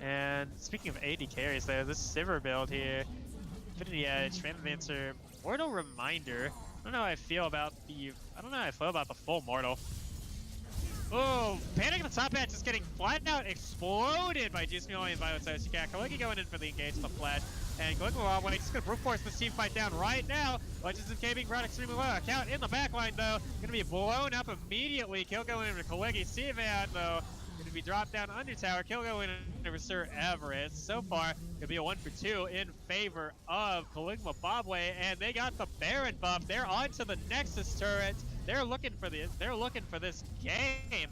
A: And speaking of AD carries though, this Sivir build here, Infinity Edge, Phantom Dancer, Mortal Reminder. I don't know how I feel about the full Mortal. Oh, Panic at the top edge is getting flattened out, exploded by Juice Mealy and Violet Sociocat. Kaliki going in for the engage, the flash. And Caligula Bobley just gonna brute force this team fight down right now. Legends of K being brought extremely low. Account in the backline though, gonna be blown up immediately. Kill going into Kaliki. Sivan though, gonna be dropped down under tower. Kill going over Sir Everett. So far, gonna be a 1 for 2 in favor of Caligula Bobley, and they got the Baron buff. They're onto the Nexus turret. They're looking for this. They're looking for this game,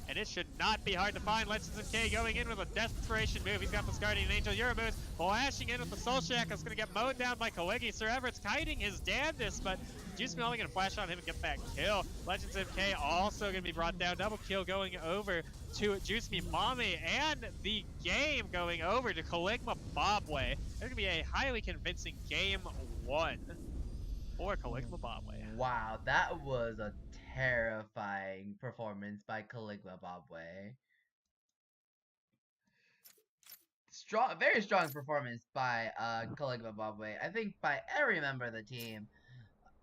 A: and it should not be hard to find. Legends of K going in with a desperation move. He's got this Guardian Angel Euro moves, flashing in with the Soul Shack. Is gonna get mowed down by Kaliki. Sir Everett's kiting his damnedest, but Juice only gonna flash on him and get that kill. Legends of K also gonna be brought down. Double kill going over to Juice Me Mommy, and the game going over to Caligula Bobley. It's gonna be a highly convincing game 1 for Caligula Bobley.
B: Wow, that was a terrifying performance by Caligula Bobley. Very strong performance by Caligula Bobley. I think by every member of the team.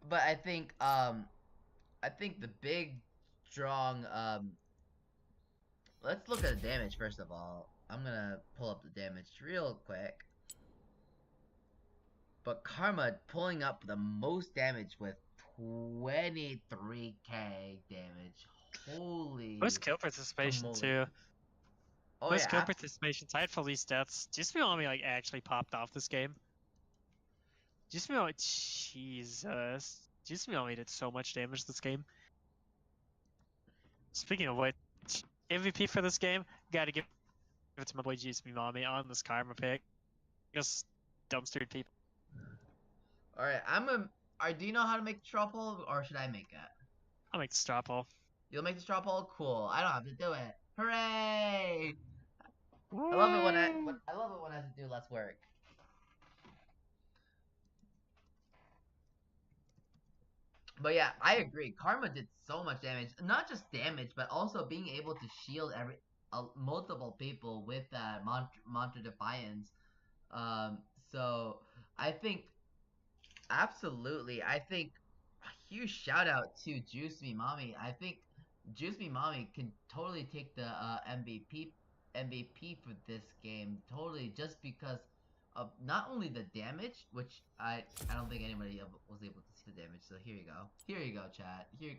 B: But I think the big strong let's look at the damage first of all. I'm gonna pull up the damage real quick. But Karma pulling up the most damage with 23k damage. Holy.
A: Most kill participation
B: moly.
A: too.
B: Oh
A: Most
B: yeah.
A: kill participation tied for least deaths. Juice Me Mommy like actually popped off this game. Juice Me Mommy, Jesus. Juice Me Mommy did so much damage this game. Speaking of which, MVP for this game, gotta give it to my boy Juice Me Mommy on this Karma pick. Just dumpstered people.
B: Alright, do you know how to make the straw poll, or should I make it?
A: I'll make the straw poll.
B: You'll make the straw poll? Cool. I don't have to do it. Hooray! I love it when I have to do less work. But yeah, I agree. Karma did so much damage. Not just damage, but also being able to shield multiple people with that Mantra Defiance. So I think absolutely. I think a huge shout out to Juice Me Mommy. I think Juice Me Mommy can totally take the MVP for this game. Totally, just because of not only the damage, which I don't think anybody was able to see the damage. So here you go. Here you go, chat. Here.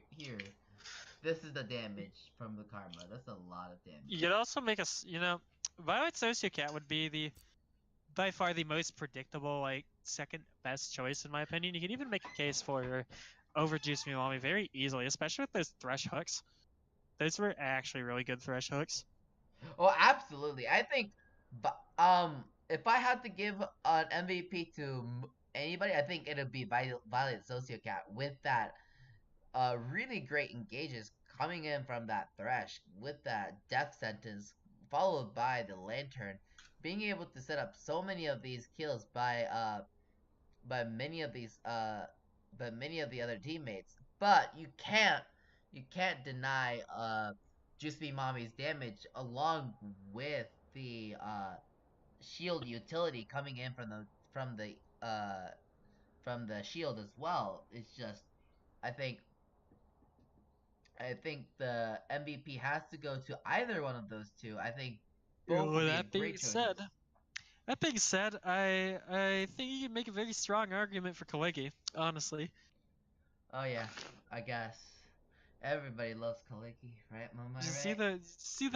B: This is the damage from the Karma. That's a lot of damage.
A: You'd also make us, Violet Sociocat would be by far the most predictable, like, second best choice in my opinion. You can even make a case for Overjuice Mimami very easily, especially with those Thresh hooks. Those were actually really good Thresh hooks.
B: Oh, absolutely. I think, if I had to give an MVP to anybody, I think it'd be Violet Sociocat with that, really great engages coming in from that Thresh with that Death Sentence, followed by the Lantern, being able to set up so many of these kills by many of these many of the other teammates. But you can't deny Juice Me Mommy's damage along with the shield utility coming in from the shield as well. It's just I think the MVP has to go to either one of those two. I think both would be great choices.
A: That being said, I think you can make a very strong argument for Kalegi, honestly.
B: Oh yeah, I guess everybody loves Kaliki, right, Mama? Right?
A: See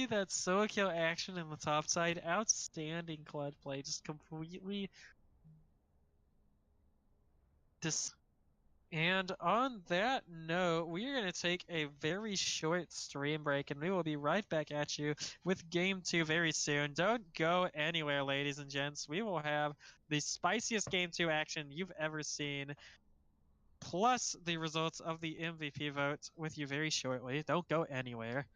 A: that solo kill action in the top side? Outstanding Cloud play, just completely And on that note, we are going to take a very short stream break, and we will be right back at you with Game 2 very soon. Don't go anywhere, ladies and gents. We will have the spiciest Game 2 action you've ever seen, plus the results of the MVP vote with you very shortly. Don't go anywhere.